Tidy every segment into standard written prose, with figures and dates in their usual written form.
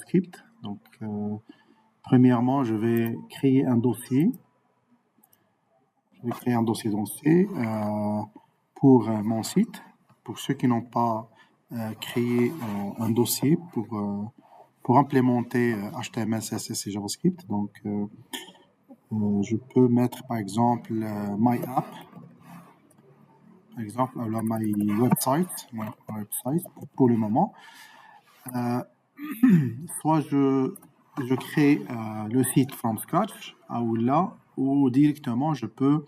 JavaScript. Donc, premièrement, je vais créer un dossier. Je vais créer un dossier dans C pour mon site. Pour ceux qui n'ont pas créé un dossier pour implémenter HTML, CSS et JavaScript. Donc, je peux mettre par exemple my app, par exemple, my website pour le moment. Soit je crée le site from scratch, ou directement je peux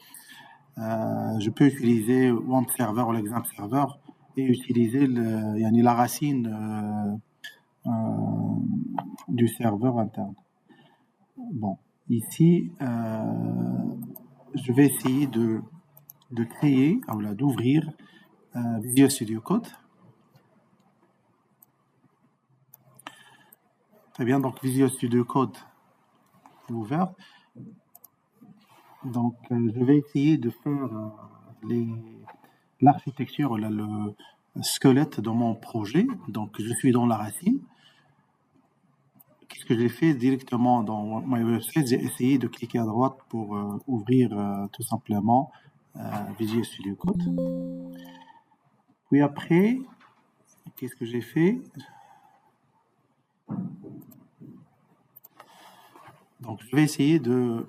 utiliser WAMP server ou l'exemple serveur et utiliser la racine du serveur interne. Bon, ici, je vais essayer de créer, d'ouvrir Visual Studio Code. Très bien, donc Visual Studio Code est ouvert. Donc, je vais essayer de faire l'architecture, le squelette de mon projet. Donc, je suis dans la racine. Qu'est-ce que j'ai fait directement dans My Website? J'ai essayé de cliquer à droite pour ouvrir tout simplement Visual Studio Code. Puis après, qu'est-ce que j'ai fait? Donc, je vais essayer de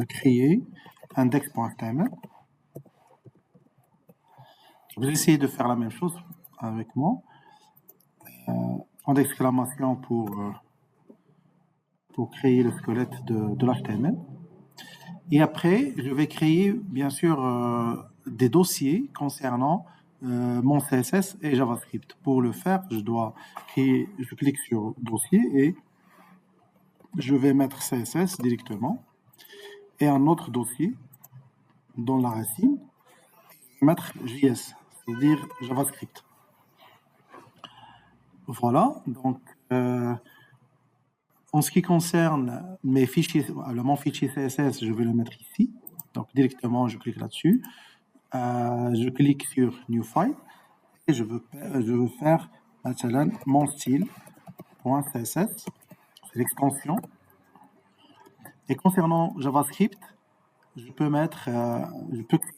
créer index.html. Je vais essayer de faire la même chose avec moi. Point d'exclamation pour créer le squelette de l'HTML. Et après, je vais créer, bien sûr, des dossiers concernant mon CSS et JavaScript. Pour le faire, je clique sur dossier et je vais mettre CSS directement et un autre dossier dans la racine, mettre JS, c'est-à-dire JavaScript. Voilà, donc en ce qui concerne mes fichiers, mon fichier CSS, je vais le mettre ici. Donc directement, je clique là-dessus. Je clique sur New File et je veux faire mon style.css, c'est l'extension. Et concernant JavaScript, je peux créer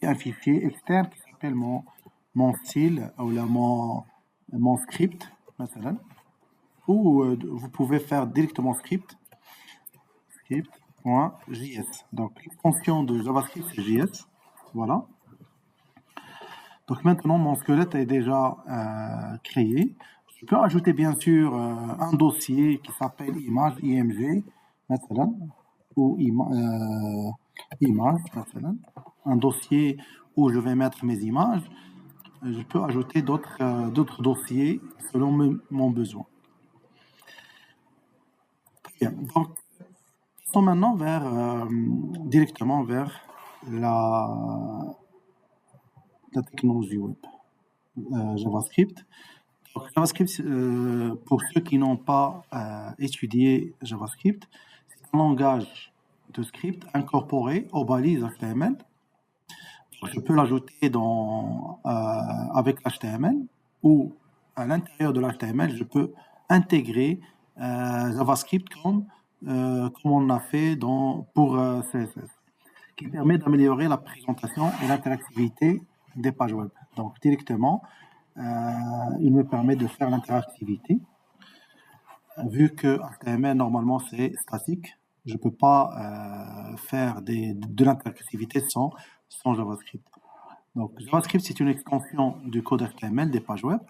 un fichier externe qui s'appelle mon style ou mon script, ou vous pouvez faire directement script.js. Donc l'extension de JavaScript c'est JS. Voilà. Donc maintenant mon squelette est déjà créé. Je peux ajouter bien sûr un dossier qui s'appelle image img ou image, un dossier où je vais mettre mes images. Je peux ajouter d'autres dossiers selon mon besoin. Bien. Donc, passons maintenant directement vers la technologie web, JavaScript. Donc, JavaScript, pour ceux qui n'ont pas étudié JavaScript, c'est un langage de script incorporé aux balises HTML. Je peux l'ajouter avec HTML ou à l'intérieur de l'HTML, je peux intégrer JavaScript comme on a fait pour CSS, qui permet d'améliorer la présentation et l'interactivité des pages web. Donc directement, il me permet de faire l'interactivité. Vu que HTML normalement c'est statique, je ne peux pas faire de l'interactivité sans JavaScript. Donc JavaScript c'est une extension du code HTML des pages web.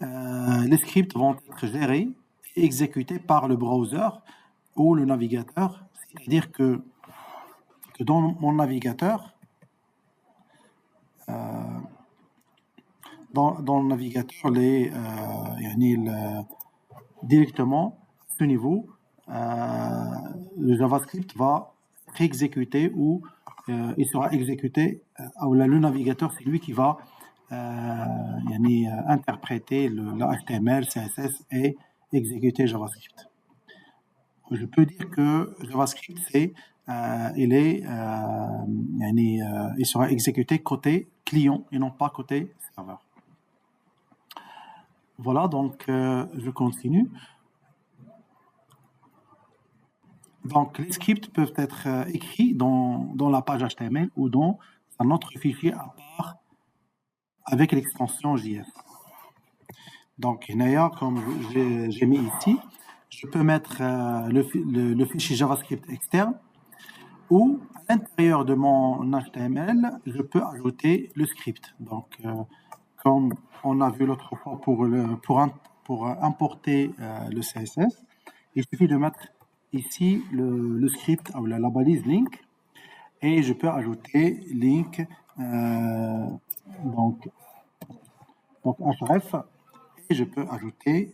Les scripts vont être gérés et exécutés par le browser ou le navigateur, c'est-à-dire que dans mon navigateur, directement à ce niveau, le JavaScript va réexécuter ou il sera exécuté, le navigateur c'est lui qui va interpréter le HTML, CSS et exécuter JavaScript. Je peux dire que JavaScript il sera exécuté côté client et non pas côté serveur. Voilà, donc je continue. Donc, les scripts peuvent être écrits dans la page HTML ou dans un autre fichier à part avec l'extension JS. Donc, d'ailleurs, comme j'ai mis ici, je peux mettre le fichier JavaScript externe ou à l'intérieur de mon HTML, je peux ajouter le script. Donc, comme on a vu l'autre fois pour importer le CSS, il suffit de mettre ici le script ou la balise link et je peux ajouter link donc href et je peux ajouter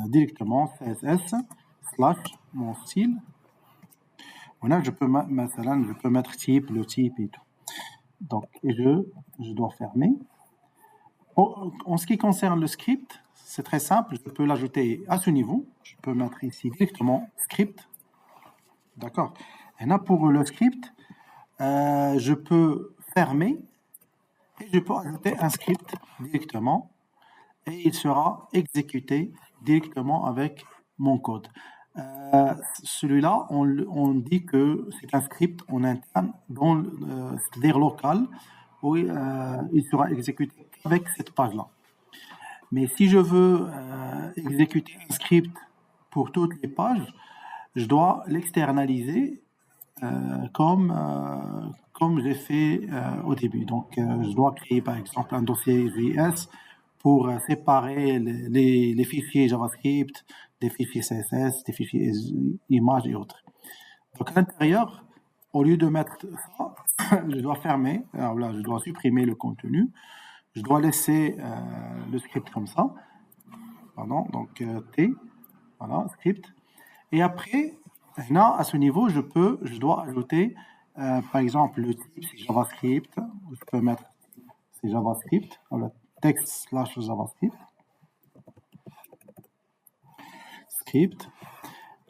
directement CSS / mon style. Voilà, je peux mettre type, le type et tout. Donc, et je dois fermer. En ce qui concerne le script, c'est très simple, je peux l'ajouter à ce niveau. Je peux mettre ici directement script. D'accord. Et là, pour le script, je peux fermer et je peux ajouter un script directement et il sera exécuté directement avec mon code. Celui-là, on dit que c'est un script en interne, c'est-à-dire local, où il sera exécuté avec cette page-là. Mais si je veux exécuter un script pour toutes les pages, je dois l'externaliser comme j'ai fait au début. Donc, je dois créer par exemple un dossier JS pour séparer les fichiers JavaScript, des fichiers CSS, des fichiers images et autres. Donc, à l'intérieur, au lieu de mettre ça, je dois fermer, alors là, je dois supprimer le contenu, je dois laisser le script comme ça. Pardon, donc T, voilà, script. Et après, là, à ce niveau, je dois ajouter, par exemple, le type, c'est JavaScript. Je peux mettre, c'est JavaScript, voilà, texte / JavaScript. Script.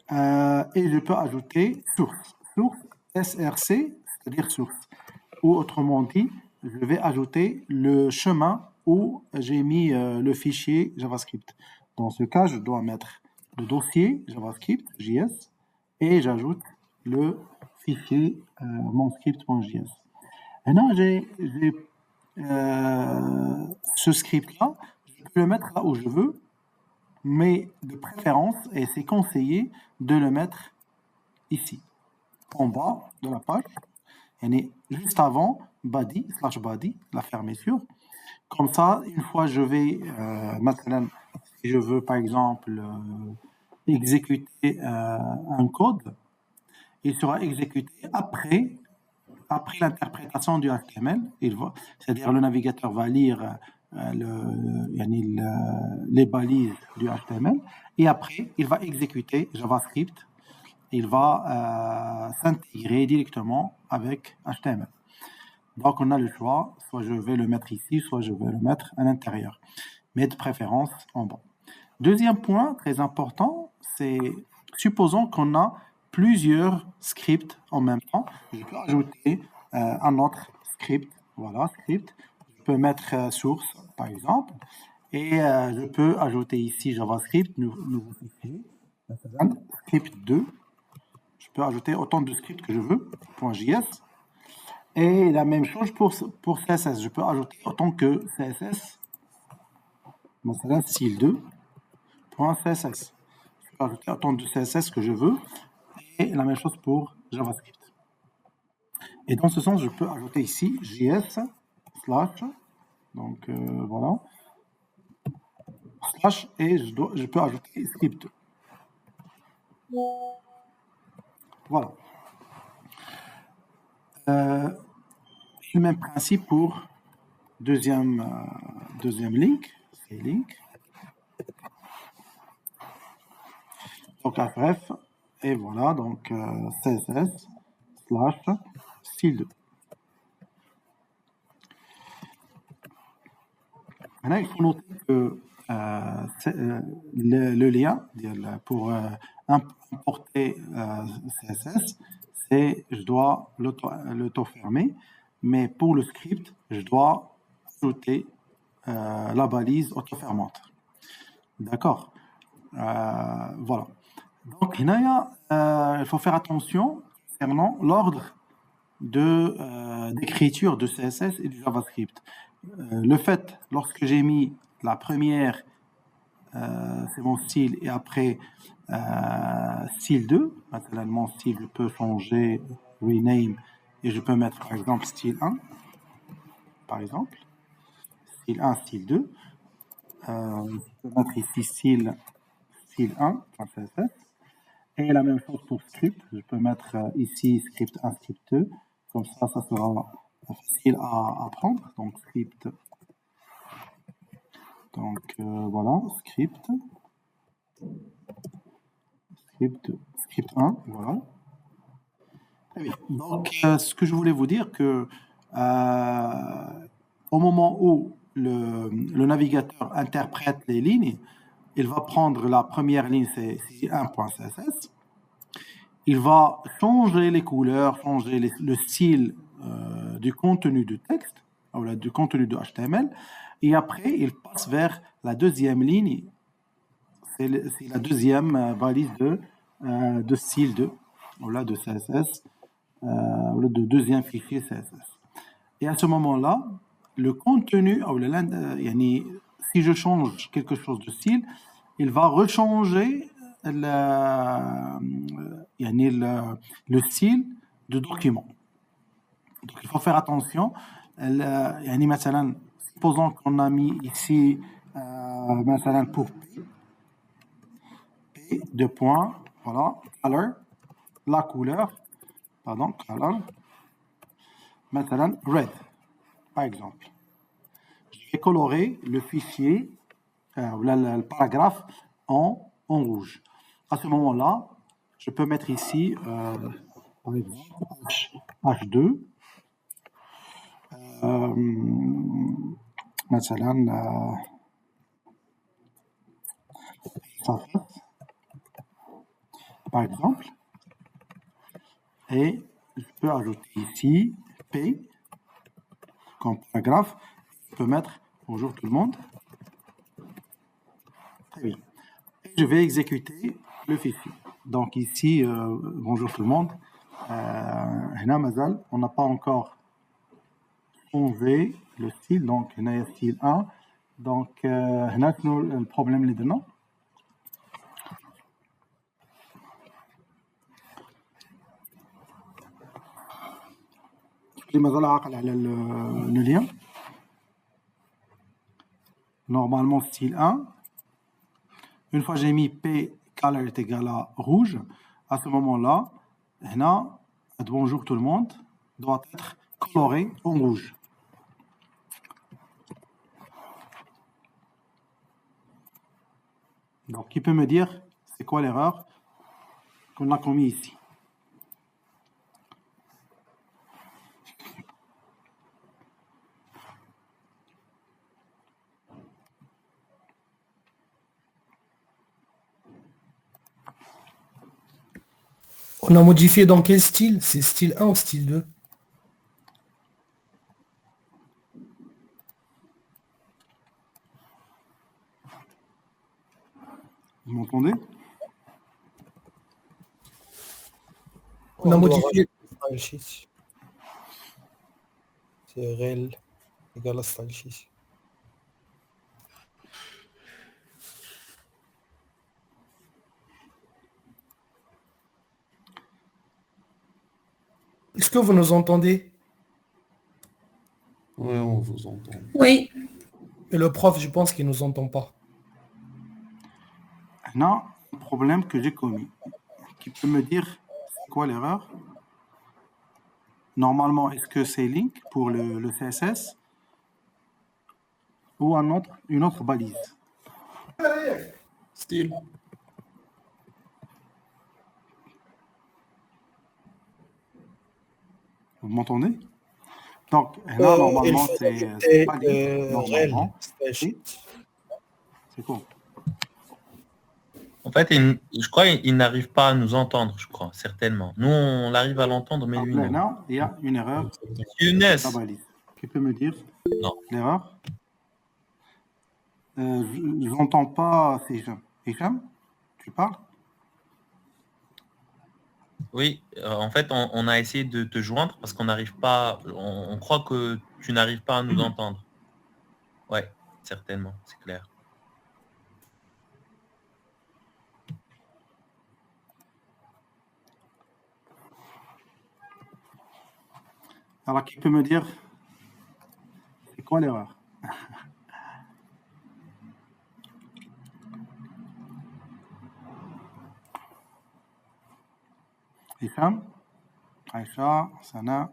Et je peux ajouter source. Source, SRC, c'est-à-dire source. Ou autrement dit, je vais ajouter le chemin où j'ai mis le fichier JavaScript. Dans ce cas, je dois mettre le dossier JavaScript, JS, et j'ajoute le fichier mon script.js. Maintenant, j'ai ce script-là, je peux le mettre là où je veux, mais de préférence, et c'est conseillé de le mettre ici, en bas de la page, et juste avant body / body, la fermeture. Comme ça, une fois je vais, maintenant, si je veux par exemple exécuter un code, il sera exécuté après l'interprétation du HTML. C'est-à-dire le navigateur va lire les balises du HTML et après il va exécuter JavaScript. Il va s'intégrer directement avec HTML. Donc on a le choix, soit je vais le mettre ici, soit je vais le mettre à l'intérieur, mais de préférence en bas. Deuxième point très important, c'est supposons qu'on a plusieurs scripts en même temps. Je peux ajouter un autre script, voilà, script. Je peux mettre source, par exemple, et je peux ajouter ici JavaScript, nouveau fichier, script 2. Je peux ajouter autant de scripts que je veux, .js. Et la même chose pour CSS. Je peux ajouter autant que CSS, مثلا style 2.css. Je peux ajouter autant de CSS que je veux. Et la même chose pour JavaScript. Et dans ce sens, je peux ajouter ici JS / donc voilà, / et je peux ajouter script 2. Voilà. Le même principe pour deuxième link, c'est link. Donc bref, et voilà, donc CSS / style 2. Maintenant, il faut noter que le lien pour importer CSS, c'est je dois l'auto-fermer, mais pour le script, je dois ajouter la balise auto-fermante. D'accord. Voilà. Donc, il faut faire attention concernant l'ordre d'écriture de CSS et du JavaScript. Le fait, lorsque j'ai mis la première, c'est mon style, et après style 2, maintenant mon style, je peux changer, rename, et je peux mettre par exemple style 1, par exemple, style 1, style 2. Je peux mettre ici style 1, CSS. Et la même chose pour script. Je peux mettre ici script 1, script 2. Comme ça sera facile à apprendre. Donc script. Donc voilà, script 1, voilà. Très bien. Donc ce que je voulais vous dire que au moment où le navigateur interprète les lignes, il va prendre la première ligne, c'est 1.css. Il va changer les couleurs, changer le style du contenu du texte, ou du contenu de HTML, et après, il passe vers la deuxième ligne, c'est la deuxième valise de style 2, ou là de CSS, ou là de deuxième fichier CSS. Et à ce moment-là, le contenu, si je change quelque chose de style, il va rechanger le style de document. Donc il faut faire attention. Supposons qu'on a mis ici pour P, deux points, voilà, color, la couleur, pardon, color, red, par exemple. Je vais colorer le fichier, le paragraphe en rouge. À ce moment-là, je peux mettre ici, par exemple, H2, par exemple, et je peux ajouter ici P comme paragraphe. Je peux mettre bonjour tout le monde. Très bien. Et je vais exécuter le fichier. Donc ici, bonjour tout le monde. On n'a pas encore changé le style, donc on a style 1. Donc, le problème est dedans. Le lien. Normalement, style 1. Une fois j'ai mis P color est égal à rouge, à ce moment-là, bonjour tout le monde doit être coloré en rouge. Donc, qui peut me dire c'est quoi l'erreur qu'on a commis ici? On a modifié dans quel style? C'est style 1 ou style 2? Vous m'entendez? On a modifié. C'est rel égal à style 6. Est-ce que vous nous entendez? Oui, on vous entend. Oui. Et le prof, je pense qu'il ne nous entend pas. Non, un problème que j'ai commis. Qui peut me dire c'est quoi l'erreur? Normalement, est-ce que c'est link pour le CSS ou une autre balise? Style. Vous m'entendez? Donc, là, normalement, c'est pas link. Normalement, c'est quoi? En fait, je crois qu'il n'arrive pas à nous entendre, je crois, certainement. Nous, on arrive à l'entendre, mais lui, non. Non, il y a une erreur. Younes. La balise. Qui peut me dire Non. l'erreur? Je n'entends pas Hicham. Hicham, tu parles? Oui, en fait, on a essayé de te joindre parce qu'on n'arrive pas, on croit que tu n'arrives pas à nous entendre. Ouais, certainement, c'est clair. Alors, qui peut me dire c'est quoi l'erreur? Hicham, Aïcha, Sana,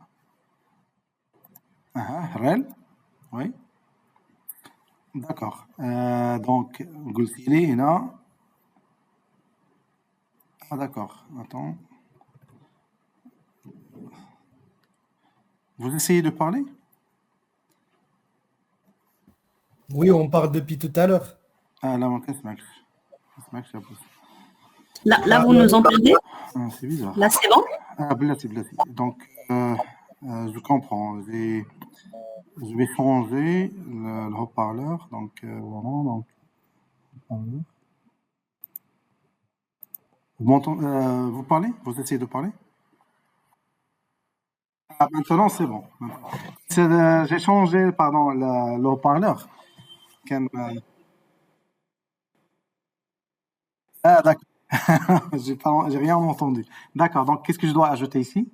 Rel, oui. D'accord. Donc, Gulsili, Hina. Ah, d'accord. Attends. Vous essayez de parler? Oui, on parle depuis tout à l'heure. Ah, là, mon اسمعك ça pousse. Là, vous nous entendez? Ah, c'est bizarre. Là, c'est bon? Ah, blati. Donc, je comprends. Je vais changer le haut-parleur. Donc, voilà. Donc, haut-parleur. Vous m'entendez? Vous parlez? Vous essayez de parler? Ah, maintenant, c'est bon. J'ai changé, pardon, le haut-parleur. Ah, d'accord. J'ai rien entendu. D'accord. Donc, qu'est-ce que je dois ajouter ici?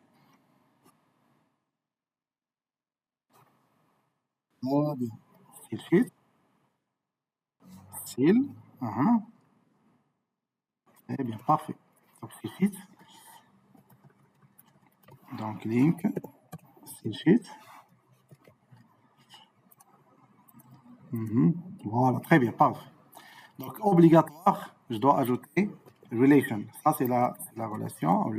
Oh, bien. Sheet. Seal. Eh bien, parfait. Donc, sheet. Donc, link. Sheet. Voilà, très bien, parfait. Donc, obligatoire, je dois ajouter relation. Ça, c'est la relation.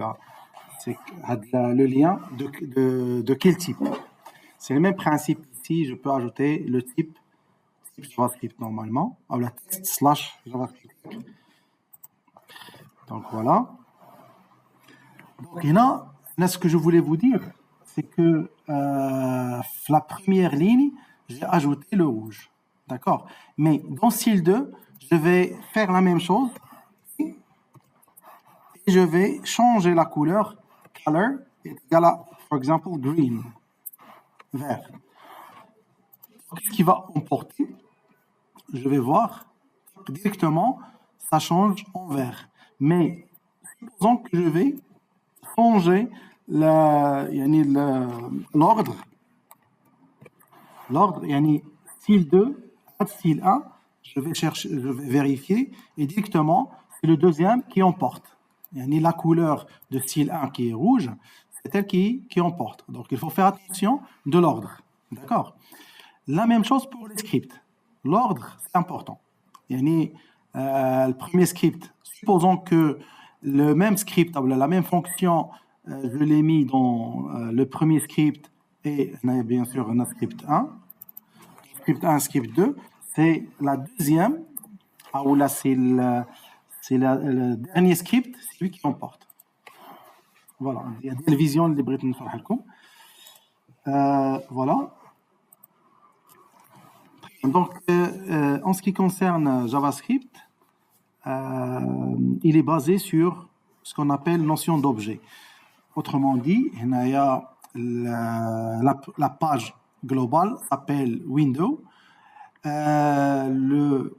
C'est le lien de quel type? C'est le même principe ici. Je peux ajouter le type JavaScript normalement. Ou la text / JavaScript. Donc, voilà. Donc, là, ce que je voulais vous dire, c'est que la première ligne, j'ai ajouté le rouge. D'accord? Mais dans style 2, je vais faire la même chose. Et je vais changer la couleur. Color est égal à, par exemple, green. Vert. Ce qui va emporter, je vais voir directement, ça change en vert. Mais supposons que je vais changer l'ordre. L'ordre, style 2, style 1, je vais vérifier et directement, c'est le deuxième qui emporte. La couleur de style 1 qui est rouge, c'est elle qui emporte. Donc, il faut faire attention de l'ordre. D'accord? La même chose pour les scripts. L'ordre, c'est important. Le premier script, supposons que le même script, la même fonction, je l'ai mis dans le premier script et bien sûr un script 1. Script 1, script 2, c'est la deuxième, ou là c'est le dernier script, c'est lui qui emporte. Voilà, il y a des visions de Britain. Voilà. Donc, en ce qui concerne JavaScript, il est basé sur ce qu'on appelle notion d'objet. Autrement dit, il y a la page globale s'appelle window. Le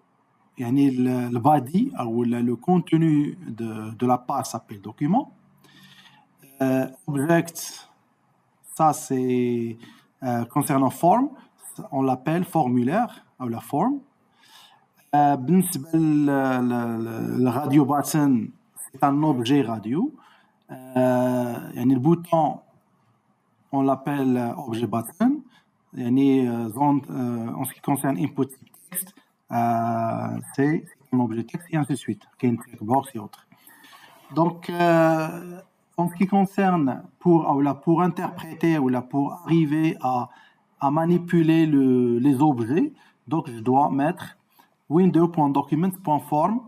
body, ou le contenu de la page s'appelle document. Object, ça c'est concernant form, on l'appelle formulaire ou la forme. Le radio button, c'est un objet radio. Le bouton, on l'appelle objet button. En ce qui concerne input text, c'est un objet texte et ainsi de suite. Qu'il y a une checkbox et autres. Donc, en ce qui concerne pour interpréter ou pour arriver à manipuler les objets, donc je dois mettre window.document.form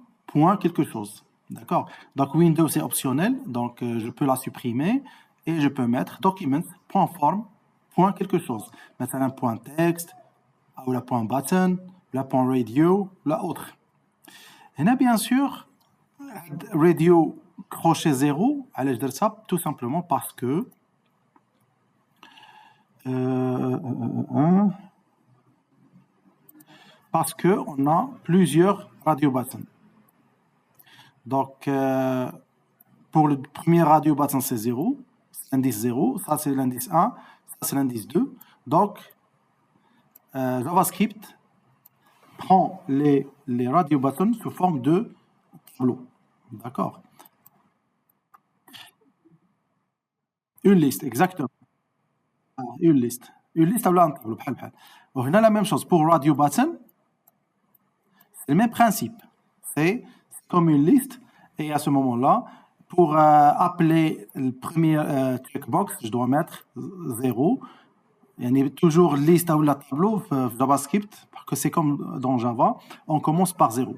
quelque chose. D'accord? Donc window c'est optionnel, donc je peux la supprimer et je peux mettre document.form quelque chose. Maintenant un point texte ou la point button la point radio, la autre. Et là, bien sûr, radio crochet 0, allez, je dis ça tout simplement parce que on a plusieurs radio buttons. Donc, pour le premier radio button, c'est 0, c'est l'indice 0, ça c'est l'indice 1, ça c'est l'indice 2. Donc, JavaScript prend les radio buttons sous forme de tableau. D'accord. Une liste, exactement. Une liste. Une liste, un tableau. On a la même chose pour radio button. C'est le même principe. C'est comme une liste. Et à ce moment-là, pour appeler le premier checkbox, je dois mettre 0. Il y a toujours liste ou la tableau JavaScript, parce que c'est comme dans Java, on commence par 0.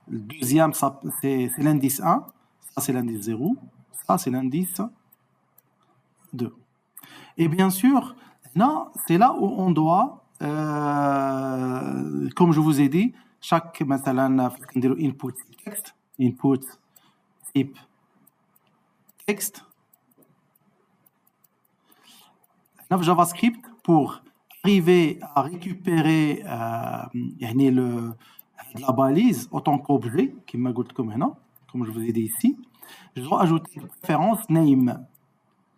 Le deuxième, c'est l'indice 1, ça c'est l'indice 0, ça c'est l'indice 2. Et bien sûr, là, c'est là où on doit, comme je vous ai dit, chaque input text, input type texte. JavaScript, pour arriver à récupérer la balise en tant qu'objet, comme je vous ai dit ici, je dois ajouter une référence name.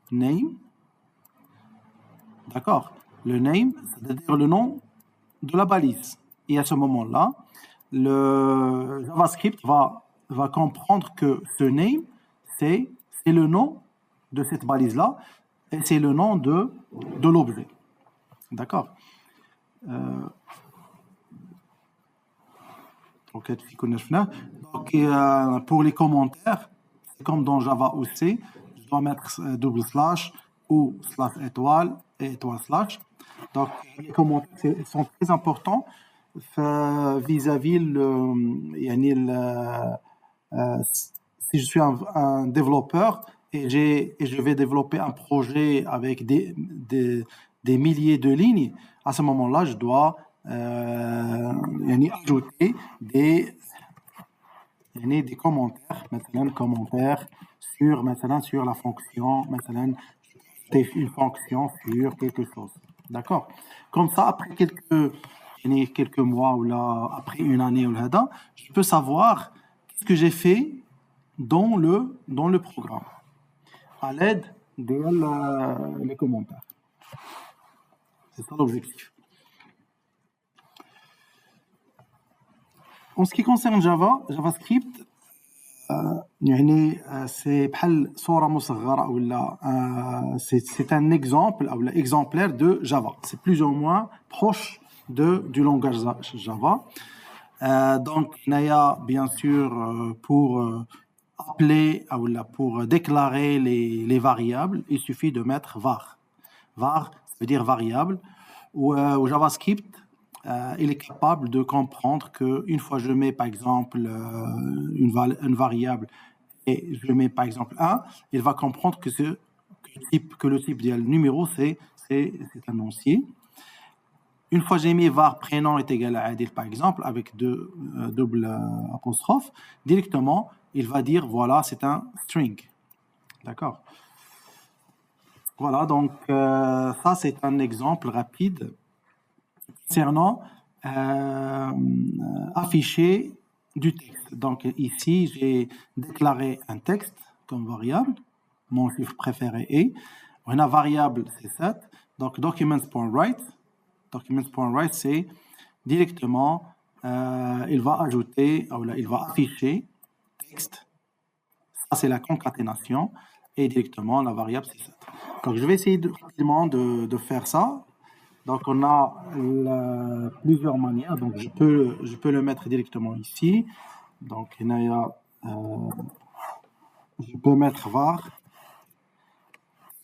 Name. D'accord. Le name, c'est-à-dire le nom de la balise. Et à ce moment-là, le JavaScript va comprendre que ce name, c'est le nom de cette balise-là, et c'est le nom de l'objet. D'accord. Donc, pour les commentaires, comme dans Java ou C, je dois mettre double slash ou slash étoile et étoile slash. Donc, les commentaires sont très importants vis-à-vis si je suis un développeur et je vais développer un projet avec des milliers de lignes, à ce moment-là, je dois ajouter des commentaires, maintenant commentaires sur la fonction, maintenant une fonction sur quelque chose. D'accord. Comme ça, après quelques mois ou là, après une année ou là, je peux savoir ce que j'ai fait dans le programme à l'aide des commentaires. C'est ça l'objectif. En ce qui concerne JavaScript, c'est un exemple ou exemplaire de Java. C'est plus ou moins proche du langage Java. Donc, bien sûr, pour appeler ou pour déclarer les variables, il suffit de mettre var. Var, ça veut dire variable. Ou JavaScript, il est capable de comprendre qu'une fois je mets par exemple une variable et je mets par exemple 1, il va comprendre que le type de numéro c'est un entier. Une fois j'ai mis var prénom est égal à Adil par exemple avec double apostrophe, directement il va dire voilà c'est un string. D'accord. Voilà, donc ça c'est un exemple rapide concernant afficher du texte. Donc ici, j'ai déclaré un texte comme variable. Mon chiffre préféré est. On a variable, c'est 7. Donc documents.write. Documents.write, c'est directement, il va ajouter, il va afficher texte. Ça, c'est la concaténation. Et directement, la variable, c'est 7. Donc je vais essayer rapidement de faire ça. Donc, on a plusieurs manières. Donc, je peux le mettre directement ici. Donc, je peux mettre var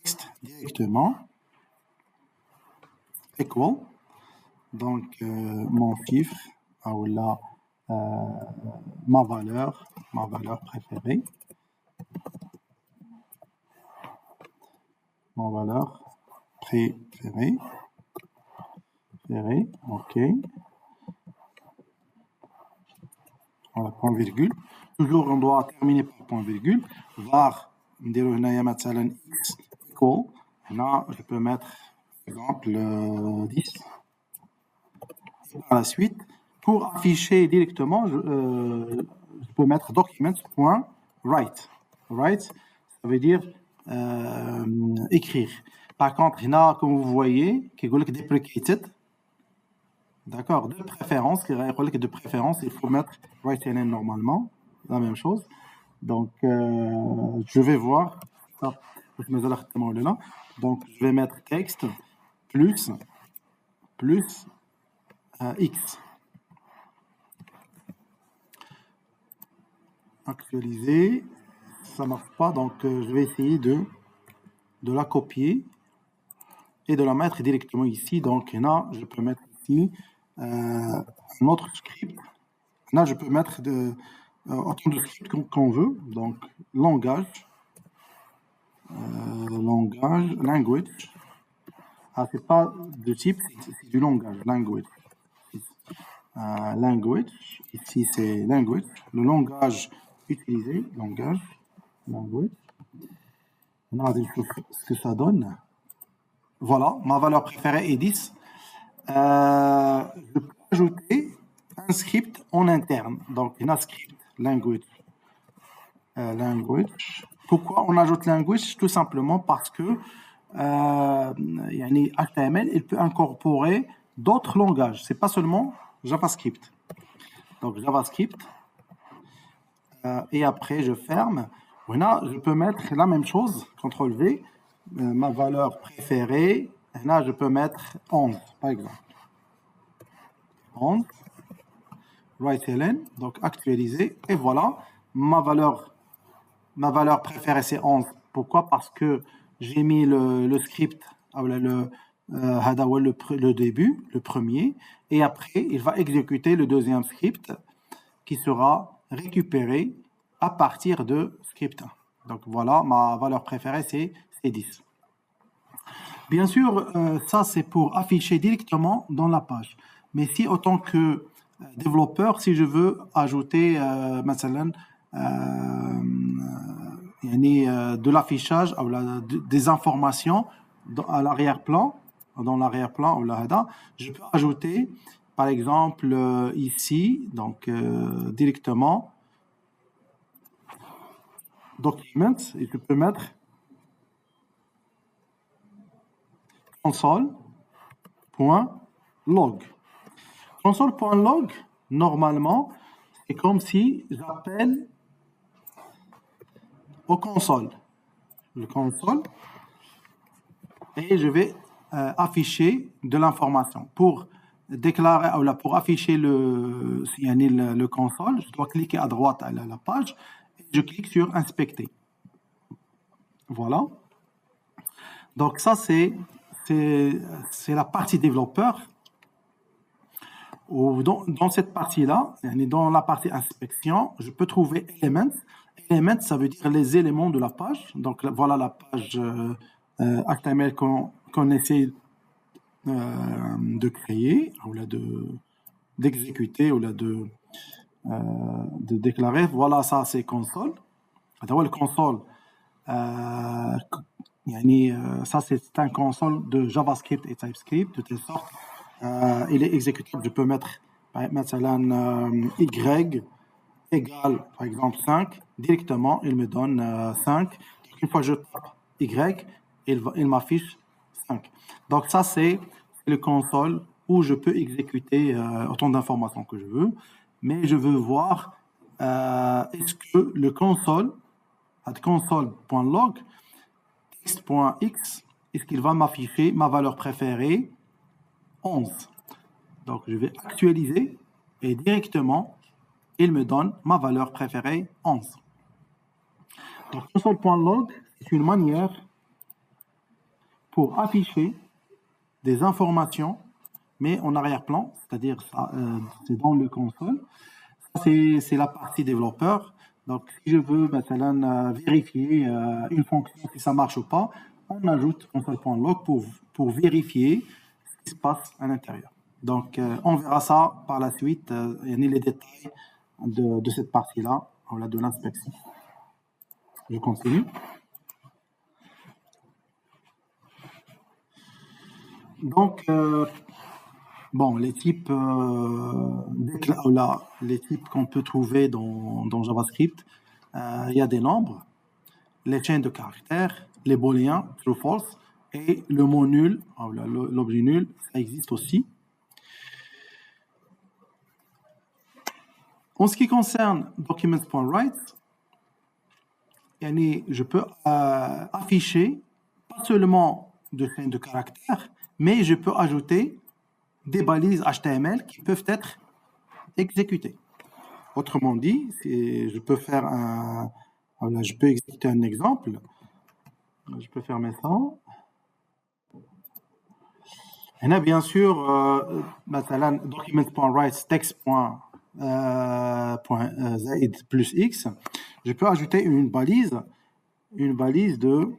texte directement equal. Donc, mon chiffre, ou là, ma valeur préférée. Ma valeur préférée. OK. voilà, point virgule. Toujours, on doit terminer par point virgule. Var, نديرو هنايا مثلا x equal. Là, je peux mettre, par exemple, 10. Par la suite, pour afficher directement, je peux mettre document.write. Write, ça veut dire écrire. Par contre, il y a, comme vous voyez, qui est deprecated. D'accord, de préférence, il faut mettre write normalement, la même chose. Donc, je vais voir. Donc, je vais mettre texte plus X. Actualiser, ça marche pas, donc je vais essayer de la copier et de la mettre directement ici. Donc là, je peux mettre ici un autre script. Là, je peux mettre autant de scripts qu'on veut. Donc language, language. Ah, c'est pas de type, c'est du langage, language. Language, ici c'est language, le langage utilisé, language. On va voir ce que ça donne. Voilà, ma valeur préférée est 10. Je peux ajouter un script en interne. Donc, il y a un script, language. Pourquoi on ajoute language? Tout simplement parce que HTML, il peut incorporer d'autres langages. C'est pas seulement JavaScript. Donc, JavaScript. Et après, je ferme. Voilà, je peux mettre la même chose, CTRL-V, ma valeur préférée. Et là, je peux mettre 11, par exemple. 11. WriteLN, donc actualiser. Et voilà, ma valeur préférée, c'est 11. Pourquoi? Parce que j'ai mis le script, le début, le premier. Et après, il va exécuter le deuxième script qui sera récupéré à partir de script 1. Donc voilà, ma valeur préférée, c'est 10. Bien sûr, ça c'est pour afficher directement dans la page. Mais si, autant que développeur, si je veux ajouter de l'affichage, des informations à l'arrière-plan, je peux ajouter, par exemple, ici, donc directement, Documents, et je peux mettre console.log. Console.log, normalement, c'est comme si j'appelle au console. Le console. Et je vais afficher de l'information. Pour déclarer, ou pour afficher le console, je dois cliquer à droite à la page. Je clique sur inspecter. Voilà. Donc ça, c'est la partie développeur. Dans cette partie-là, dans la partie inspection, je peux trouver Elements. Elements, ça veut dire les éléments de la page. Donc voilà la page HTML qu'on essaie de créer, ou d'exécuter, ou de déclarer. Voilà, ça c'est console. Le console, ça c'est un console de JavaScript et TypeScript, de telle sorte il est exécutable. Je peux mettre Y égale par exemple 5, directement il me donne 5. Une fois que je tape Y, il m'affiche 5. Donc ça c'est le console où je peux exécuter autant d'informations que je veux. Mais je veux voir est-ce que le console.log, text.x, est-ce qu'il va m'afficher ma valeur préférée 11. Donc je vais actualiser et directement il me donne ma valeur préférée 11. Donc console.log, c'est une manière pour afficher des informations mais en arrière-plan, c'est-à-dire c'est dans le console. C'est la partie développeur. Donc, si je veux maintenant vérifier une fonction, si ça marche ou pas, on ajoute console.log pour vérifier ce qui se passe à l'intérieur. Donc, on verra ça par la suite, les détails de cette partie-là, de l'inspection. Je continue. Donc, bon, les types, les types qu'on peut trouver dans JavaScript, il y a des nombres, les chaînes de caractères, les booléens, true, false, et le mot nul, l'objet nul, ça existe aussi. En ce qui concerne documents.write, je peux afficher pas seulement de chaînes de caractères, mais je peux ajouter des balises HTML qui peuvent être exécutées. Autrement dit, je peux faire je peux exécuter un exemple. Je peux fermer ça. Et là, bien sûr, documents.write text.zaid plus x. Je peux ajouter une balise de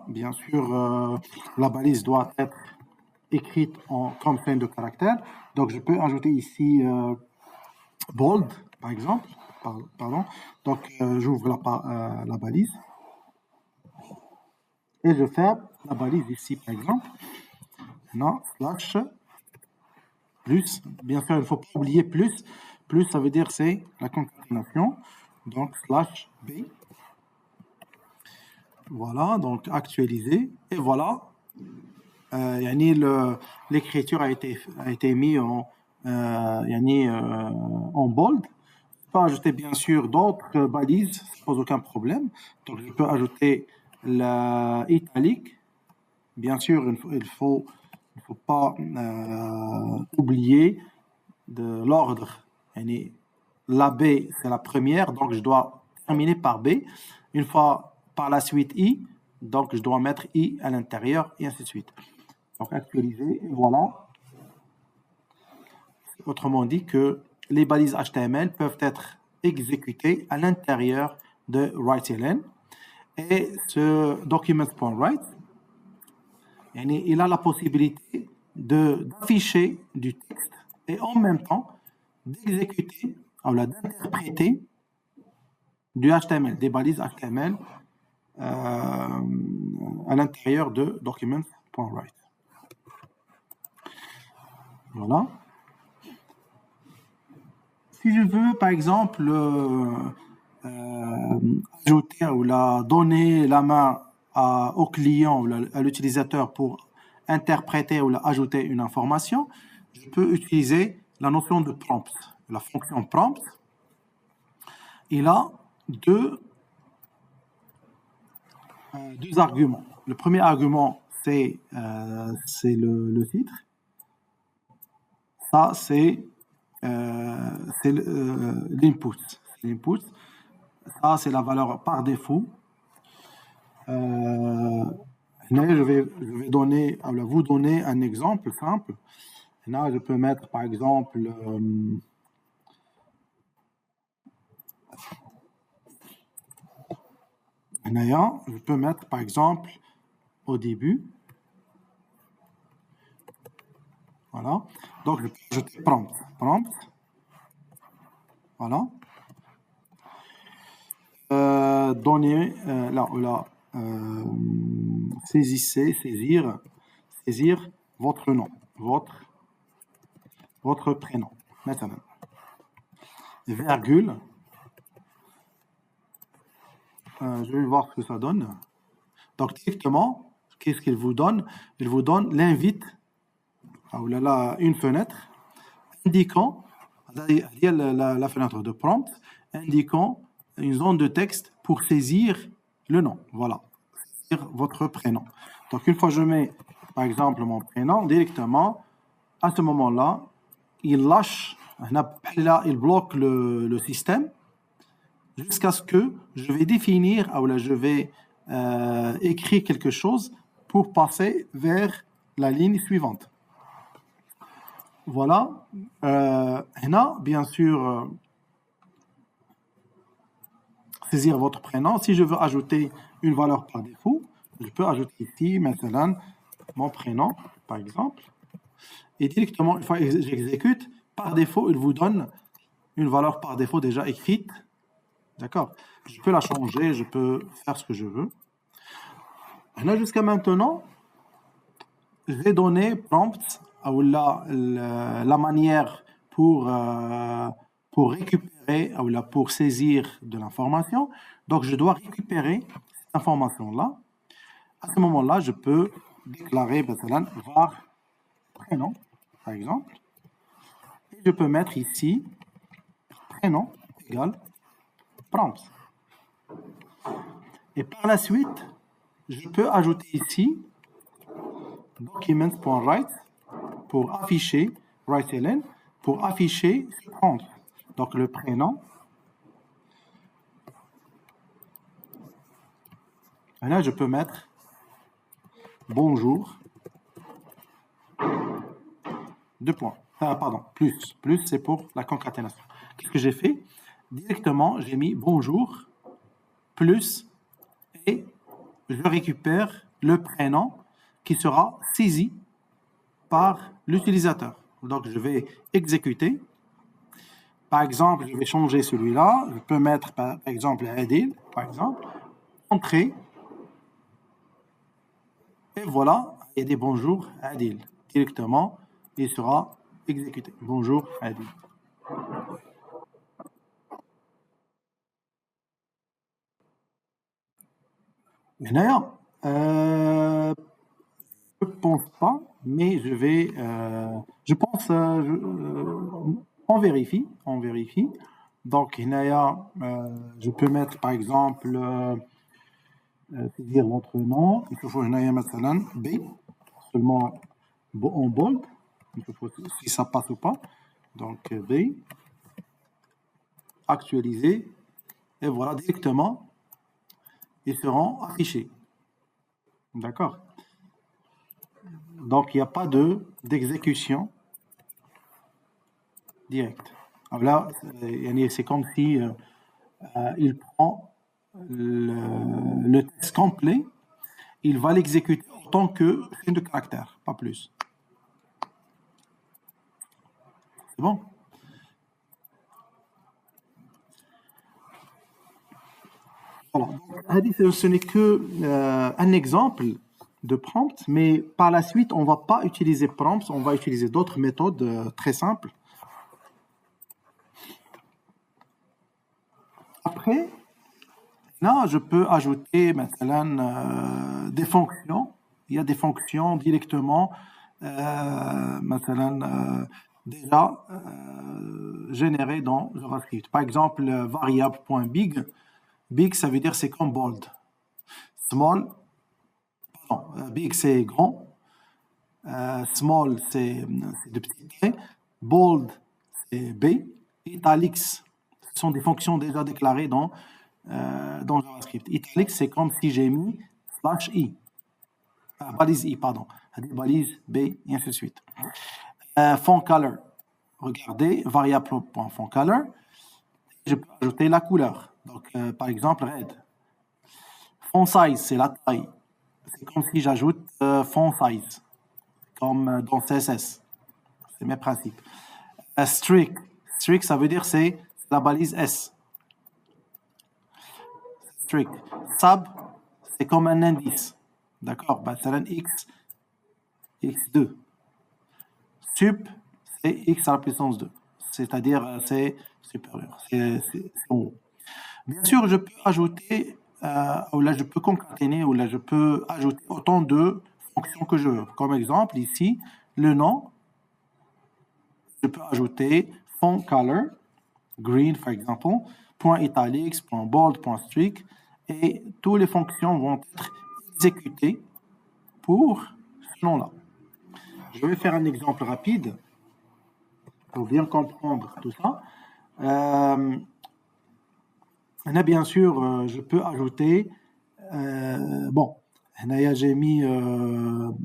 bien sûr, la balise doit être écrite comme chaîne de caractères. Donc, je peux ajouter ici bold, par exemple. Pardon. Donc, j'ouvre la balise. Et je ferme la balise ici, par exemple. Maintenant, slash plus. Bien sûr, il ne faut pas oublier plus. Plus, ça veut dire c'est la concaténation. Donc, slash b. Voilà, donc actualiser. Et voilà. L'écriture a été mise en bold. Je peux ajouter bien sûr d'autres balises, ça ne pose aucun problème. Donc je peux ajouter l'italique. Bien sûr, il ne faut pas oublier de l'ordre. La B, c'est la première, donc je dois terminer par B. Une fois par la suite I, donc je dois mettre I à l'intérieur, et ainsi de suite. Donc actualiser, et voilà. Autrement dit que les balises HTML peuvent être exécutées à l'intérieur de WriteLN. Et ce documents.write, il a la possibilité d'afficher du texte et en même temps d'exécuter, d'interpréter du HTML, des balises HTML à l'intérieur de documents.write. Voilà. Si je veux, par exemple, ajouter ou donner la main au client ou à l'utilisateur pour interpréter ou ajouter une information, je peux utiliser la notion de prompt. La fonction prompt, il a deux arguments. Le premier argument, c'est le titre. Ça, c'est l'input. L'input, ça, c'est la valeur par défaut. Je vais vous donner un exemple simple. Là, je peux mettre, par exemple, je peux mettre, par exemple, au début. Voilà. Donc, je peux ajouter prompt. Prompt. Voilà. Donner, saisir votre nom, votre prénom. Maintenant. Virgule. Je vais voir ce que ça donne. Donc, directement, qu'est-ce qu'il vous donne? Il vous donne l'invite, une fenêtre indiquant, la fenêtre de prompt, indiquant une zone de texte pour saisir le nom. Voilà, saisir votre prénom. Donc, une fois que je mets, par exemple, mon prénom, directement, à ce moment-là, il lâche, il bloque le système jusqu'à ce que je vais définir, je vais écrire quelque chose pour passer vers la ligne suivante. Voilà. Bien sûr, saisir votre prénom. Si je veux ajouter une valeur par défaut, je peux ajouter ici, maintenant, mon prénom, par exemple. Et directement, une fois que j'exécute, par défaut, il vous donne une valeur par défaut déjà écrite. D'accord? Je peux la changer, je peux faire ce que je veux. Là, jusqu'à maintenant, j'ai donné prompt, ou la manière pour récupérer, ou là, pour saisir de l'information. Donc, je dois récupérer cette information-là. À ce moment-là, je peux déclarer, var prénom, par exemple. Et je peux mettre ici prénom égale prompt. Et par la suite, je peux ajouter ici document.write pour afficher write-ln pour afficher ce prompt. Donc le prénom. Et là, je peux mettre bonjour. Deux points. Pardon, plus. Plus, c'est pour la concaténation. Qu'est-ce que j'ai fait? Directement, j'ai mis bonjour, plus, et je récupère le prénom qui sera saisi par l'utilisateur. Donc, je vais exécuter. Par exemple, je vais changer celui-là. Je peux mettre, par exemple, Adil, par exemple, entrer. Et voilà, il y a des bonjours Adil. Directement, il sera exécuté. Bonjour Adil. D'ailleurs, je pense pas, mais je vais, je pense, on vérifie. Donc, je peux mettre par exemple, dire votre nom. Il faut maintenant B, seulement en bold. Il faut si ça passe ou pas. Donc B, actualiser, et voilà directement. Ils seront affichés. D'accord? Donc, il n'y a pas d'exécution directe. Alors là, c'est comme si il prend le texte complet, il va l'exécuter en tant que string de caractère, pas plus. C'est bon? Voilà. Ce n'est que un exemple de prompt, mais par la suite, on ne va pas utiliser prompt, on va utiliser d'autres méthodes très simples. Après, là, je peux ajouter maintenant des fonctions. Il y a des fonctions directement déjà générées dans JavaScript. Par exemple, variable.big. Big, ça veut dire c'est comme bold. Small, pardon, big, c'est grand. Small, c'est de petits traits. Bold, c'est B. Italics, ce sont des fonctions déjà déclarées dans JavaScript. Italics, c'est comme si j'ai mis /i. Balise i, pardon. Balise B, et ainsi de suite. Font color. Regardez, variable.fontColor. Je peux ajouter la couleur. Donc, par exemple, red. Font size, c'est la taille. C'est comme si j'ajoute font size, comme dans CSS. C'est mes principes. Strict. Strict, ça veut dire c'est la balise S. Strict. Sub, c'est comme un indice. D'accord? C'est un X, X2. Sup, c'est X à la puissance 2. C'est-à-dire, c'est supérieur. C'est en haut. Bien sûr, je peux ajouter, ou là je peux concaténer, ou là je peux ajouter autant de fonctions que je veux. Comme exemple, ici, le nom, je peux ajouter font color, green par exemple, point italics, point bold, point streak, et toutes les fonctions vont être exécutées pour ce nom-là. Je vais faire un exemple rapide pour bien comprendre tout ça. Là, bien sûr, je peux ajouter, bon, là, j'ai mis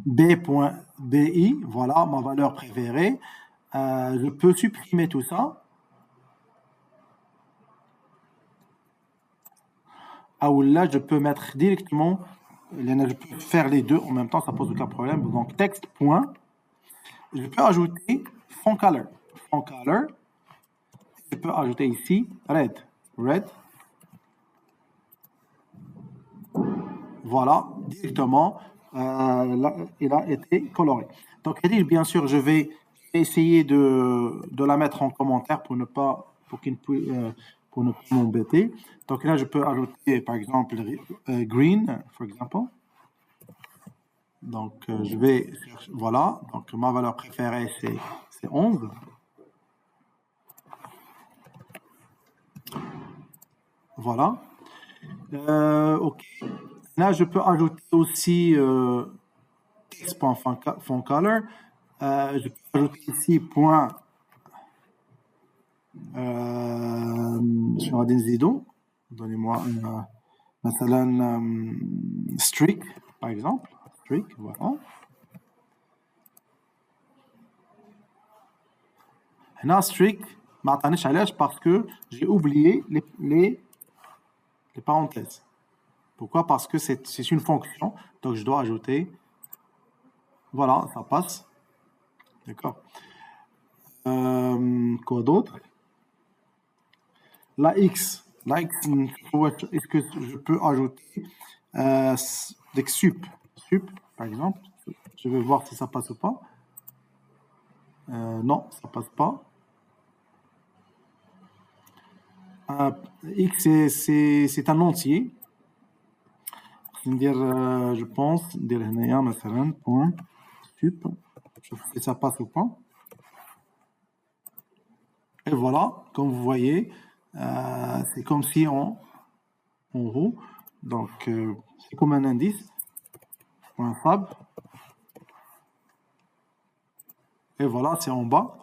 b.bi, voilà, ma valeur préférée. Je peux supprimer tout ça. Ou là, je peux mettre directement, je peux faire les deux en même temps, ça pose aucun problème. Donc, texte, point. Je peux ajouter font color. Font color. je peux ajouter ici red. Red. Voilà, directement, là, il a été coloré. Donc, bien sûr, je vais essayer de la mettre en commentaire pour ne pas m'embêter. Donc là, je peux ajouter, par exemple, green, par exemple. Donc, je vais chercher, voilà. Donc, ma valeur préférée, c'est 11. Voilà. OK. Là, je peux ajouter aussi text.fontColor. Je peux ajouter ici point sur un zidon. Donnez-moi un streak, par exemple. Streak, voilà. Là, streak, parce que j'ai oublié les parenthèses. Pourquoi? Parce que c'est une fonction, donc je dois ajouter. Voilà, ça passe. D'accord. Quoi d'autre? La X, est-ce que je peux ajouter des sup, par exemple? Je vais voir si ça passe ou pas. Non, ça passe pas. X, c'est un entier. Je pense, point sup. Je sais si ça passe ou pas. Et voilà, comme vous voyez, c'est comme si en haut, donc c'est comme un indice, point fab. Et voilà, c'est en bas.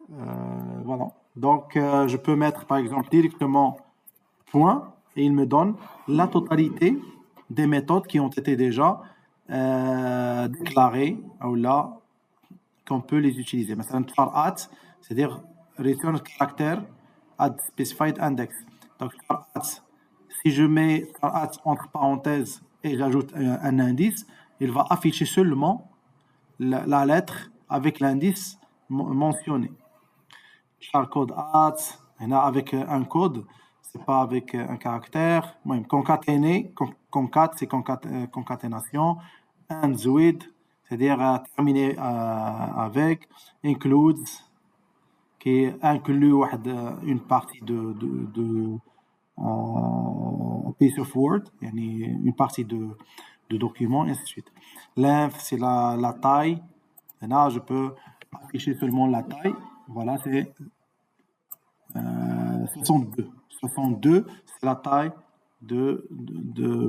Voilà. Donc, je peux mettre, par exemple, directement point, et il me donne la totalité des méthodes qui ont été déjà déclarées, ou là, qu'on peut les utiliser. مثلا, at, c'est-à-dire return character at specified index. Donc, at, si je mets at entre parenthèses et j'ajoute un indice, il va afficher seulement la lettre avec l'indice mentionné. Code at, avec un code, c'est pas avec un caractère. Concaténer, concat, c'est concaténation. And with, c'est-à-dire terminer avec. Includes, qui inclut une partie de piece of word, une partie de document, et ainsi de suite. Length, c'est la taille. Et là, je peux afficher seulement la taille. Voilà, c'est 62. 62, c'est la taille de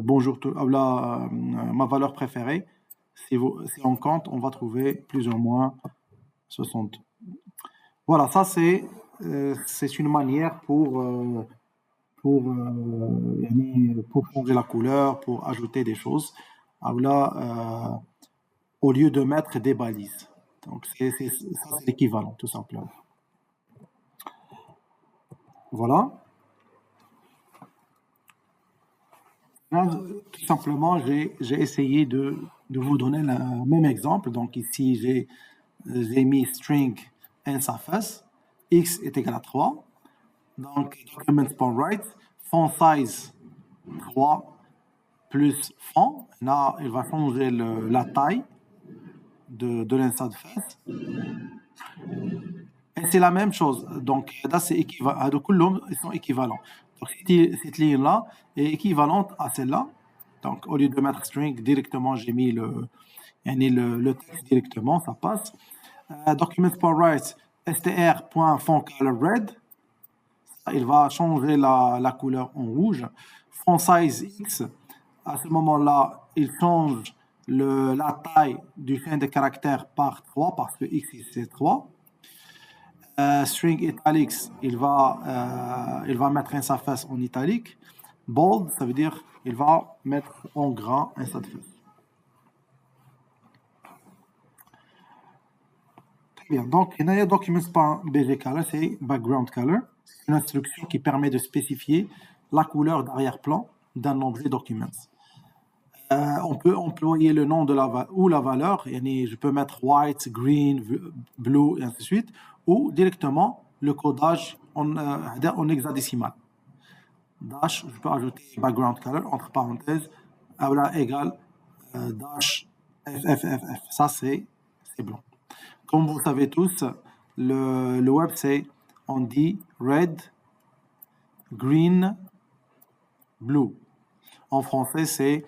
bonjour tout. Là, ma valeur préférée. Si on compte, on va trouver plus ou moins 62. Voilà, ça c'est une manière pour changer la couleur, pour ajouter des choses. Là, au lieu de mettre des balises. Donc, c'est l'équivalent, tout simplement. Voilà. Là, tout simplement, j'ai essayé de vous donner le même exemple. Donc, ici, j'ai mis string n-surface, x est égal à 3. Donc, document.write, font size 3 plus font. Là, il va changer la taille de l'interface. Et c'est la même chose. Donc, là, c'est équivalent. Ils sont équivalents. Donc, cette ligne-là est équivalente à celle-là. Donc, au lieu de mettre string directement, j'ai mis le texte directement, ça passe. Document.write, str.fontColorRed, il va changer la couleur en rouge. Font size X, à ce moment-là, il change la taille du chaîne de caractères par 3, parce que X, c'est 3. String italics, il va mettre un surface en italique. Bold, ça veut dire il va mettre en gras un surface. Très bien. Donc, il y a documents.bgcolor, c'est background color. C'est une instruction qui permet de spécifier la couleur d'arrière-plan d'un objet document. On peut employer le nom ou la valeur. Je peux mettre white, green, blue, et ainsi de suite. Ou directement le codage en hexadécimal. Dash, je peux ajouter background color entre parenthèses, voilà, égale dash FFFF. Ça, c'est blanc. Comme vous savez tous, le web, on dit red, green, blue. En français, c'est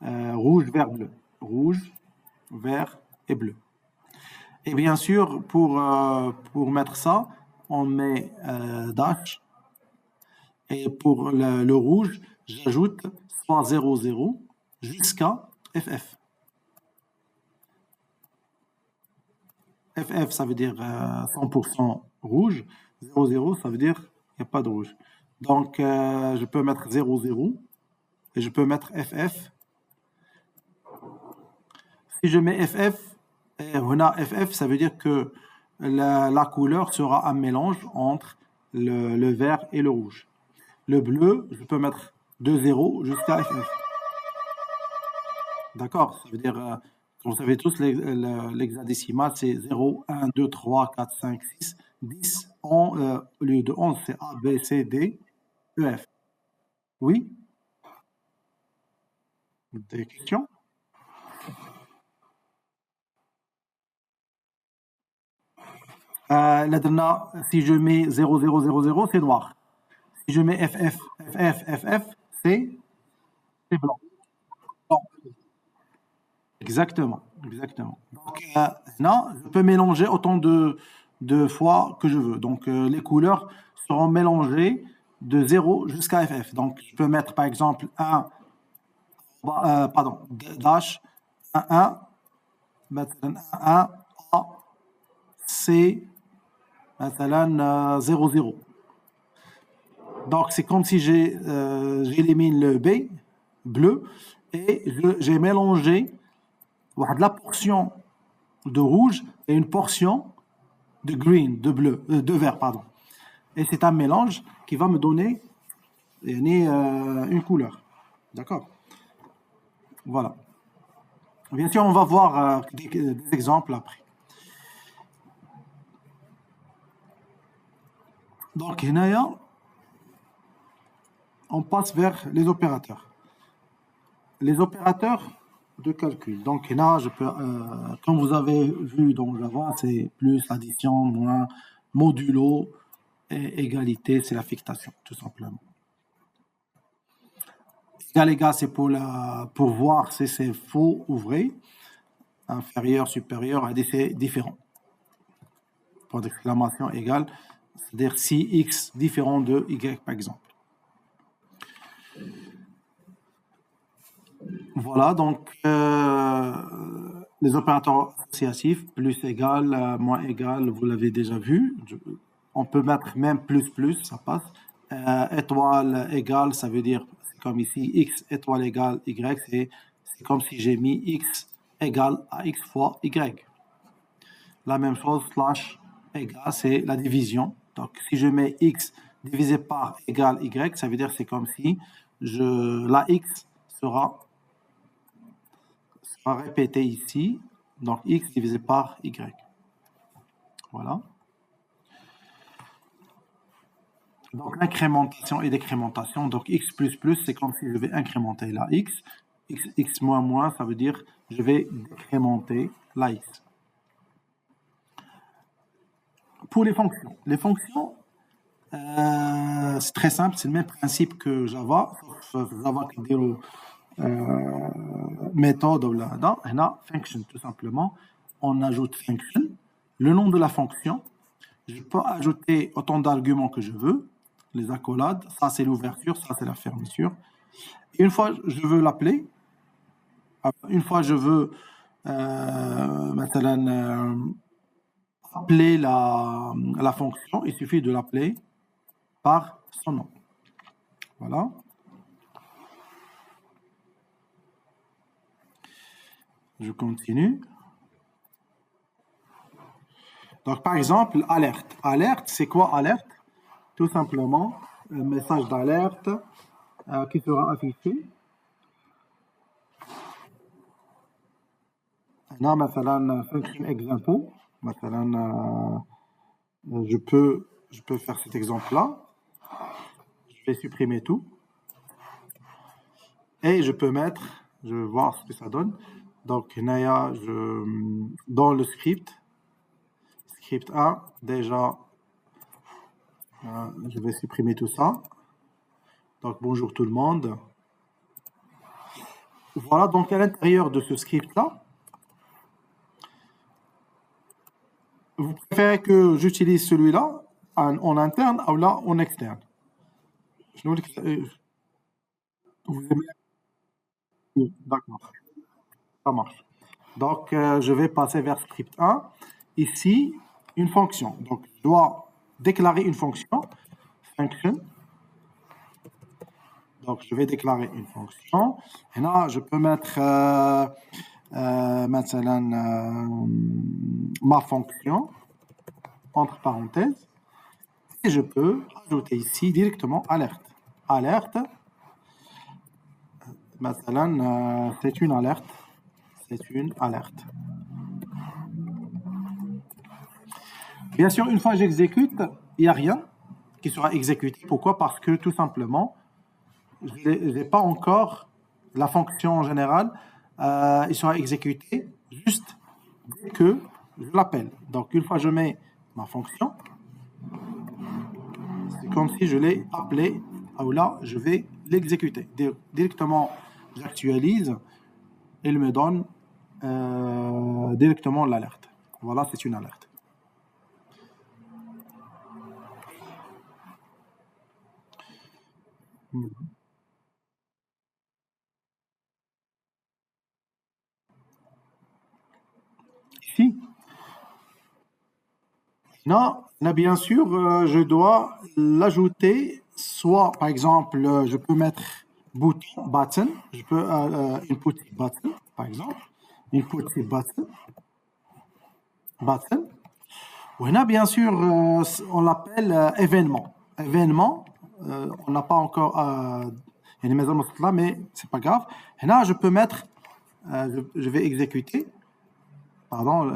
rouge, vert, bleu. Rouge, vert et bleu. Et bien sûr, pour mettre ça, on met dash. Et pour le rouge, j'ajoute soit 00 jusqu'à FF. FF, ça veut dire 100% rouge. 00, ça veut dire qu'il n'y a pas de rouge. Donc, je peux mettre 00 et je peux mettre FF. Si je mets FF, et on a FF, ça veut dire que la couleur sera un mélange entre le vert et le rouge. Le bleu, je peux mettre de 0 jusqu'à FF. D'accord? Ça veut dire, vous savez tous, l'hexadécimal, c'est 0, 1, 2, 3, 4, 5, 6, 10. Au lieu de 11, c'est A, B, C, D, E, F. Oui? Des questions? Si je mets 0, 0, 0, 0, c'est noir. Si je mets FF, FF, FF, c'est blanc. Blanc. Exactement, exactement. Donc, là, je peux mélanger autant de fois que je veux. Donc, les couleurs seront mélangées de 0 jusqu'à FF. Donc, je peux mettre, par exemple, dash, 1, 1, A, C, 0, 0. Donc, c'est comme si j'élimine le B, bleu, et j'ai mélangé la portion de rouge et une portion de green, de vert, pardon. Et c'est un mélange qui va me donner une couleur. D'accord? Voilà. Bien sûr, on va voir des exemples après. Donc, on passe vers les opérateurs. Les opérateurs de calcul. Donc, là, je peux, comme vous avez vu dans Java, c'est plus, addition, moins, modulo, et égalité, c'est l'affectation, tout simplement. Égal, c'est pour voir si c'est faux ou vrai. Inférieur, supérieur, c'est différent. Point d'exclamation égale, c'est-à-dire si x différent de y, par exemple. Voilà, donc les opérateurs associatifs, plus égal, moins égal, vous l'avez déjà vu. On peut mettre même plus, ça passe. Étoile égale, ça veut dire, c'est comme ici, x étoile égale y, c'est comme si j'ai mis x égale à x fois y. La même chose, slash égale, c'est la division. Donc, si je mets x divisé par égale y, ça veut dire c'est comme si la x sera répété ici, donc x divisé par y. Voilà. Donc incrémentation et décrémentation, donc x++, c'est comme si je vais incrémenter la x, x moins, ça veut dire je vais décrémenter la x. Pour les fonctions, c'est très simple, c'est le même principe que Java, sauf Java qui dit méthode ou là, function tout simplement. On ajoute function, le nom de la fonction. Je peux ajouter autant d'arguments que je veux, les accolades. Ça c'est l'ouverture, ça c'est la fermeture. Et une fois je veux l'appeler, une fois je veux appeler la fonction, il suffit de l'appeler par son nom. Voilà. Je continue. Donc, par exemple, alerte. Alerte, c'est quoi alerte? Tout simplement, un message d'alerte qui sera affiché. Là, مثلا, function example. مثلا, je peux je peux faire cet exemple-là. Je vais supprimer tout. Et je peux mettre, je vais voir ce que ça donne. Donc, Naya, dans le script 1, déjà, je vais supprimer tout ça. Donc, bonjour tout le monde. Voilà, donc à l'intérieur de ce script-là, vous préférez que j'utilise celui-là en interne ou là en externe? Vous aimez? D'accord, ça marche. Donc, je vais passer vers script 1. Ici, une fonction. Donc, je dois déclarer une fonction. Function. Donc, je vais déclarer une fonction. Et là, je peux mettre maintenant ma fonction entre parenthèses. Et je peux ajouter ici directement alerte. Alerte. Maintenant, c'est une alerte. C'est une alerte. Bien sûr, une fois que j'exécute, il n'y a rien qui sera exécuté. Pourquoi? Parce que tout simplement, je n'ai pas encore la fonction en général. Il sera exécuté juste dès que je l'appelle. Donc, une fois que je mets ma fonction, c'est comme si je l'ai appelé. Ou là, je vais l'exécuter. Directement, j'actualise et il me donne directement l'alerte. Voilà, c'est une alerte. Ici, non, là, bien sûr, je dois l'ajouter. Soit, par exemple, je peux mettre button, je peux input button, par exemple, input button. Ou là, bien sûr, on l'appelle événement. Événement, on n'a pas encore une maison là, mais c'est pas grave. Et là, je peux mettre, je vais exécuter. Pardon,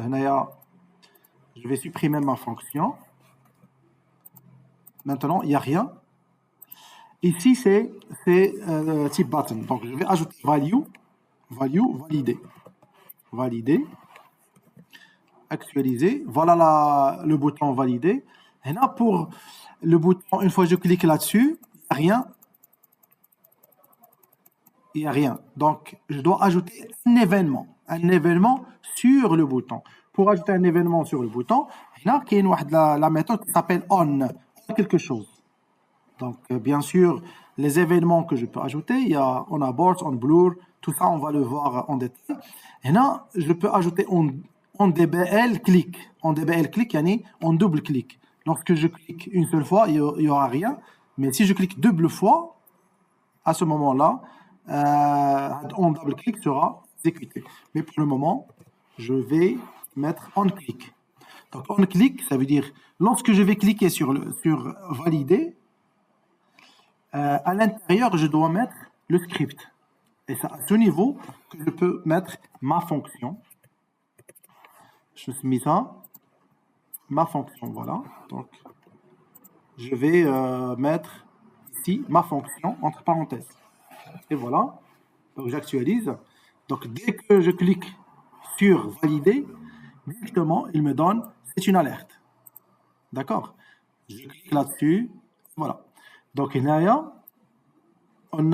je vais supprimer ma fonction. Maintenant, il n'y a rien. Ici, c'est type button. Donc, je vais ajouter value, valider. Valider. Actualiser. Voilà le bouton valider. Et là, pour le bouton, une fois que je clique là-dessus, il n'y a rien. Il n'y a rien. Donc, je dois ajouter un événement. Un événement sur le bouton. Pour ajouter un événement sur le bouton, là, il y a la méthode qui s'appelle on quelque chose. Donc, bien sûr, les événements que je peux ajouter, il y a on abort, on blur, tout ça, on va le voir en détail. Et là, je peux ajouter on DBL clic. En DBL clic, yani on double clic. Lorsque je clique une seule fois, il n'y aura rien. Mais si je clique double fois, à ce moment-là, on double clic sera exécuté. Mais pour le moment, je vais mettre on click. Donc on click, ça veut dire lorsque je vais cliquer sur valider, à l'intérieur, je dois mettre le script. Et c'est à ce niveau que je peux mettre ma fonction. Je me suis mis ça, ma fonction, voilà. Donc je vais mettre ici ma fonction entre parenthèses. Et voilà. Donc j'actualise. Donc dès que je clique sur valider, directement il me donne c'est une alerte. D'accord? Je clique là-dessus. Voilà. Donc là, on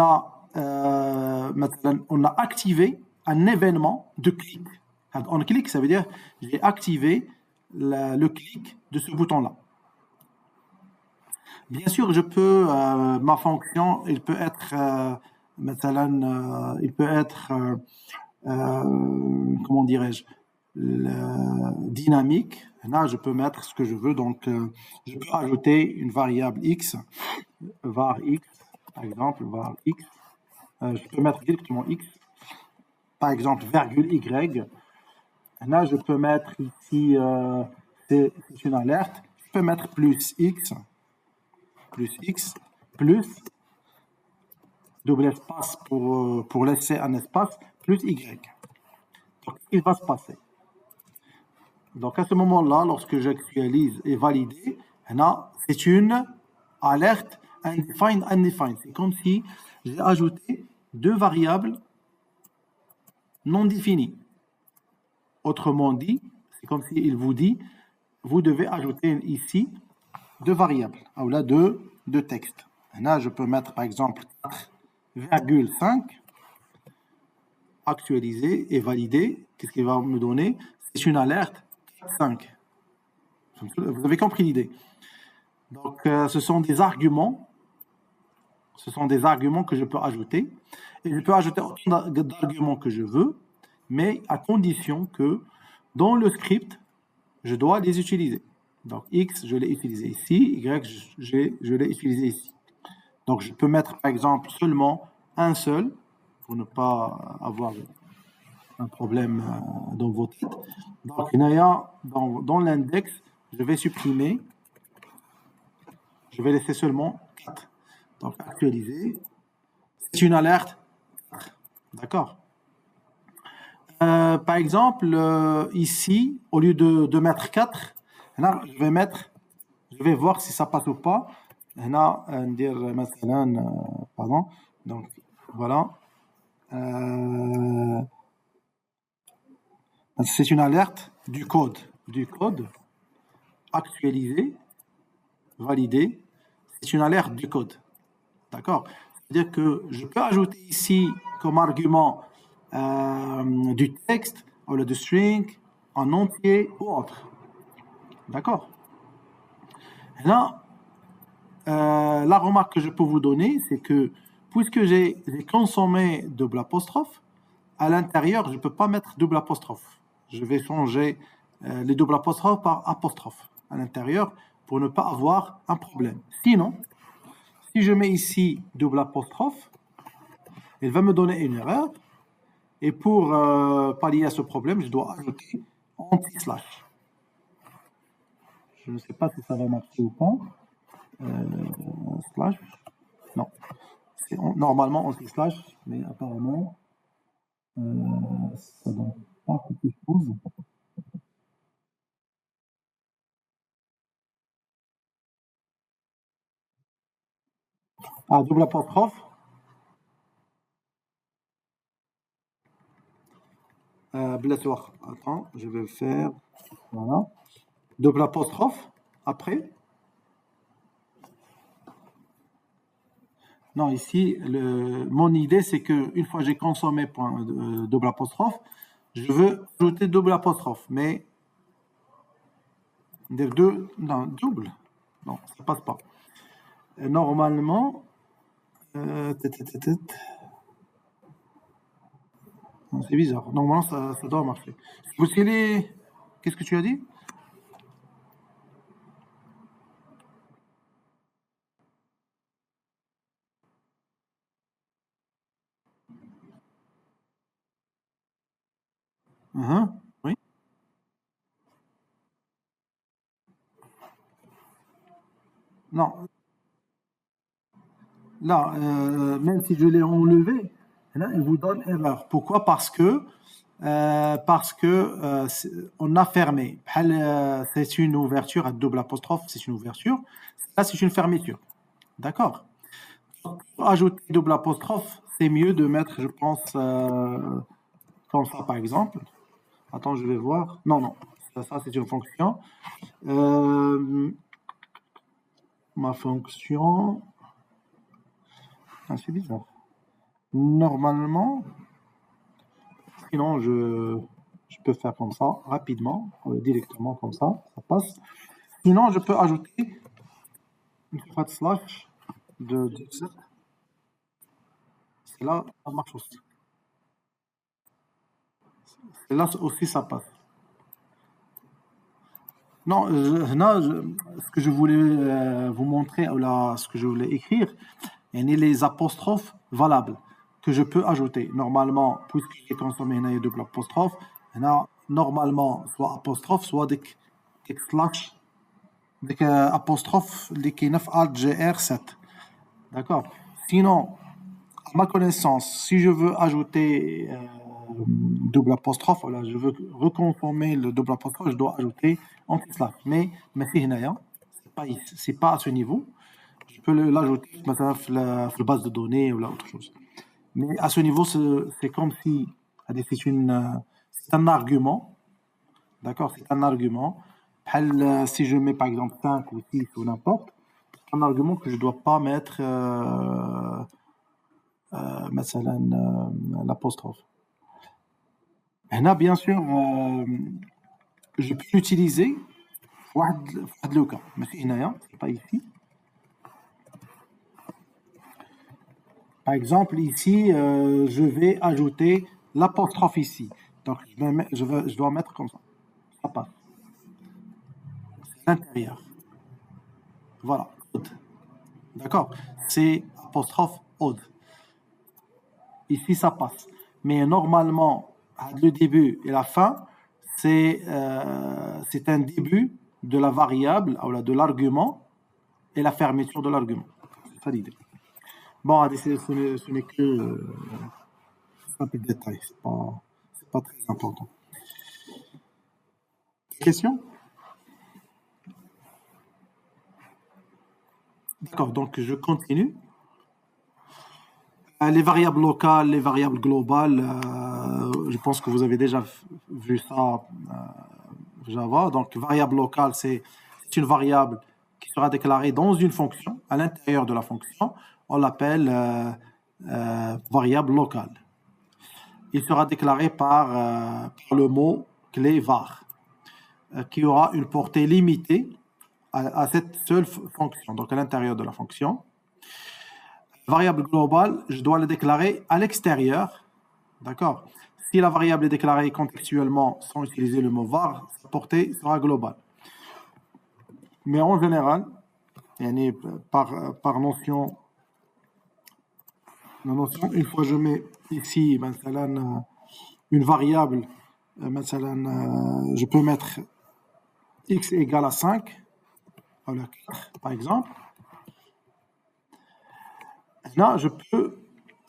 a activé un événement de clic. On clique, ça veut dire j'ai activé le clic de ce bouton-là. Bien sûr, je peux ma fonction, il peut être comment dirais-je, dynamique. Là, je peux mettre ce que je veux. Donc, je peux ajouter une variable x, var x, par exemple, var x. Je peux mettre directement x, par exemple, virgule y. Là, je peux mettre ici, c'est une alerte. Je peux mettre plus x, plus double espace pour laisser un espace, plus y. Donc, il va se passer. Donc, à ce moment-là, lorsque j'actualise et valide, Là, c'est une alerte undefined. C'est comme si j'ai ajouté deux variables non définies. Autrement dit, c'est comme s'il vous dit, vous devez ajouter ici deux variables, ou là deux textes. Là, je peux mettre par exemple 4,5, actualiser et valider. Qu'est-ce qu'il va me donner? C'est une alerte 5. Vous avez compris l'idée. Donc, ce sont des arguments que je peux ajouter. Et je peux ajouter autant d'arguments que je veux, mais à condition que dans le script, je dois les utiliser. Donc, X, je l'ai utilisé ici, Y, je l'ai utilisé ici. Donc, je peux mettre, par exemple, seulement un seul, pour ne pas avoir un problème dans vos têtes. Donc, dans l'index, je vais supprimer, je vais laisser seulement 4. Donc, actualiser, c'est une alerte. D'accord. Par exemple, ici, au lieu de mettre 4, là, je vais voir si ça passe ou pas. Là, dire pardon. Donc, voilà. C'est une alerte du code. Actualiser, valider. C'est une alerte du code. D'accord. C'est-à-dire que je peux ajouter ici comme argument du texte, ou du string, en entier ou autre. D'accord. Là, la remarque que je peux vous donner, c'est que puisque j'ai consommé double apostrophe, à l'intérieur, je ne peux pas mettre double apostrophe. Je vais changer les doubles apostrophes par apostrophe à l'intérieur pour ne pas avoir un problème. Sinon, si je mets ici double apostrophe, il va me donner une erreur. Et pour pallier à ce problème, je dois ajouter anti-slash. Je ne sais pas si ça va marcher ou pas. Slash. Non. C'est normalement anti-slash, mais apparemment, ça ne donne pas quelque chose. Ah, double apostrophe. Attends, je vais faire. Voilà. Double apostrophe. Après. Non, ici, mon idée, c'est qu'une fois que j'ai consommé double apostrophe, je veux ajouter double apostrophe, mais double. Non, ça ne passe pas. Normalement, c'est bizarre. Normalement, ça doit marcher. Qu'est-ce que tu as dit? Oui. Non. Là, même si je l'ai enlevé, là, il vous donne erreur. Pourquoi? Parce que on a fermé. C'est une ouverture à double apostrophe, c'est une ouverture. Là, c'est une fermeture. D'accord. Pour ajouter double apostrophe, c'est mieux de mettre, je pense, comme ça, par exemple. Attends, je vais voir. Non. Ça c'est une fonction. Ma fonction. Ah, c'est bizarre. Normalement, sinon je peux faire comme ça, rapidement, directement comme ça passe. Sinon, je peux ajouter une phrase slash de c'est là, ça marche aussi. Et là aussi, ça passe. Non, ce que je voulais vous montrer, ou là, ce que je voulais écrire, il y a les apostrophes valables que je peux ajouter. Normalement, puisque j'ai consommé une double apostrophe, normalement, soit apostrophe, soit des slash, des apostrophes, qui neuf alt gr7. D'accord. Sinon, à ma connaissance, si je veux ajouter double apostrophe, voilà, je veux reconfirmer le double apostrophe, je dois ajouter anti-slash. Mais c'est c'est pas à ce niveau. Je peux l'ajouter مثلا في la base de données ou là autre chose. Mais à ce niveau, c'est comme si c'est un argument, d'accord? C'est un argument. Si je mets par exemple 5 ou 6 ou n'importe, c'est un argument que je dois pas mettre مثلا l'apostrophe. Là, bien sûr, je peux l'utiliser في le cas. Mais c'est pas ici. Par exemple, ici, je vais ajouter l'apostrophe ici. Donc, je dois mettre comme ça. Ça passe. C'est l'intérieur. Voilà. D'accord? C'est apostrophe odd. Ici, ça passe. Mais normalement, le début et la fin, c'est un début de la variable, ou de l'argument, et la fermeture de l'argument. C'est ça l'idée. Bon, ce n'est que un peu de détail, c'est pas très important. Question? D'accord, donc je continue. Les variables locales, les variables globales, je pense que vous avez déjà vu ça Java. Donc, variable locale, c'est une variable qui sera déclarée dans une fonction, à l'intérieur de la fonction. On l'appelle variable locale. Il sera déclaré par le mot clé var, qui aura une portée limitée à cette seule fonction, donc à l'intérieur de la fonction. Variable globale, je dois la déclarer à l'extérieur, d'accord? Si la variable est déclarée contextuellement sans utiliser le mot var, sa portée sera globale. Mais en général, par notion, une fois je mets ici une variable, je peux mettre x égale à 5, par exemple. Là, je peux,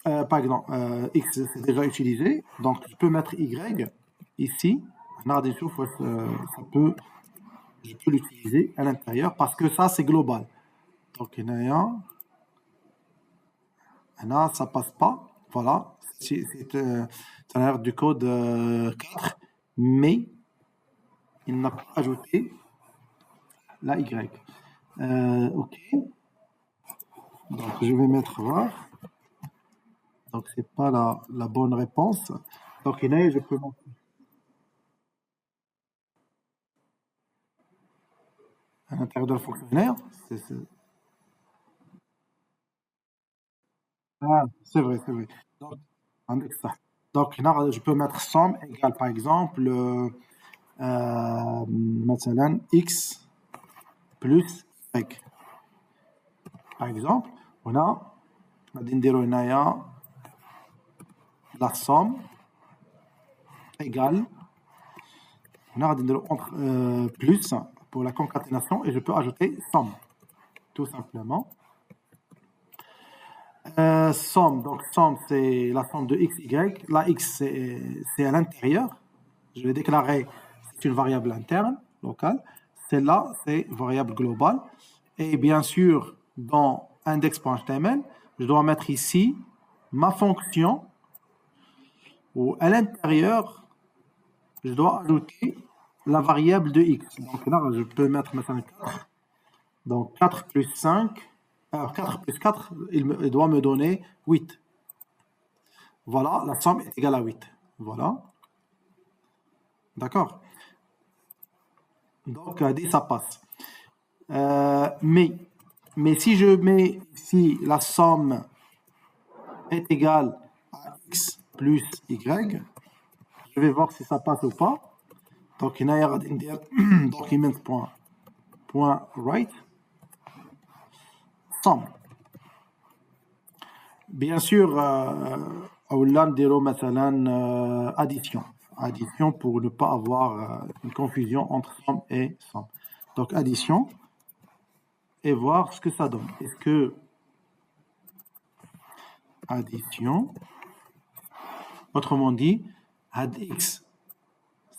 par exemple, x c'est déjà utilisé, donc je peux mettre y ici. Je peux l'utiliser à l'intérieur parce que ça c'est global. Donc là, ça passe pas. Voilà, c'est un erreur du code 4, mais il n'a pas ajouté la y. Ok. Donc, je vais mettre var. Donc, c'est pas la bonne réponse. Donc, je peux mettre. À l'intérieur de la fonctionnaire. Ah, c'est vrai. Donc, là, je peux mettre somme égale, par exemple, مثلا x plus y. Par exemple, on a la somme égale, on a entre plus pour la concaténation et je peux ajouter somme, tout simplement. Somme, donc somme c'est la somme de x, y. La x c'est à l'intérieur. Je vais déclarer c'est une variable interne, locale. Celle-là c'est variable globale. Et bien sûr, dans index.html, je dois mettre ici ma fonction où à l'intérieur, je dois ajouter la variable de x. Donc là, je peux mettre maintenant 4. Donc 4 plus 5. Alors 4 plus 4, il doit me donner 8. Voilà, la somme est égale à 8. Voilà. D'accord. Donc, ça passe. Mais si je mets ici la somme est égale à x plus y, je vais voir si ça passe ou pas. Donc, il y a un document.write somme. Bien sûr, on va مثلا addition. Addition pour ne pas avoir une confusion entre somme et somme. Donc, addition. Et voir ce que ça donne. Est-ce que addition, autrement dit, add x,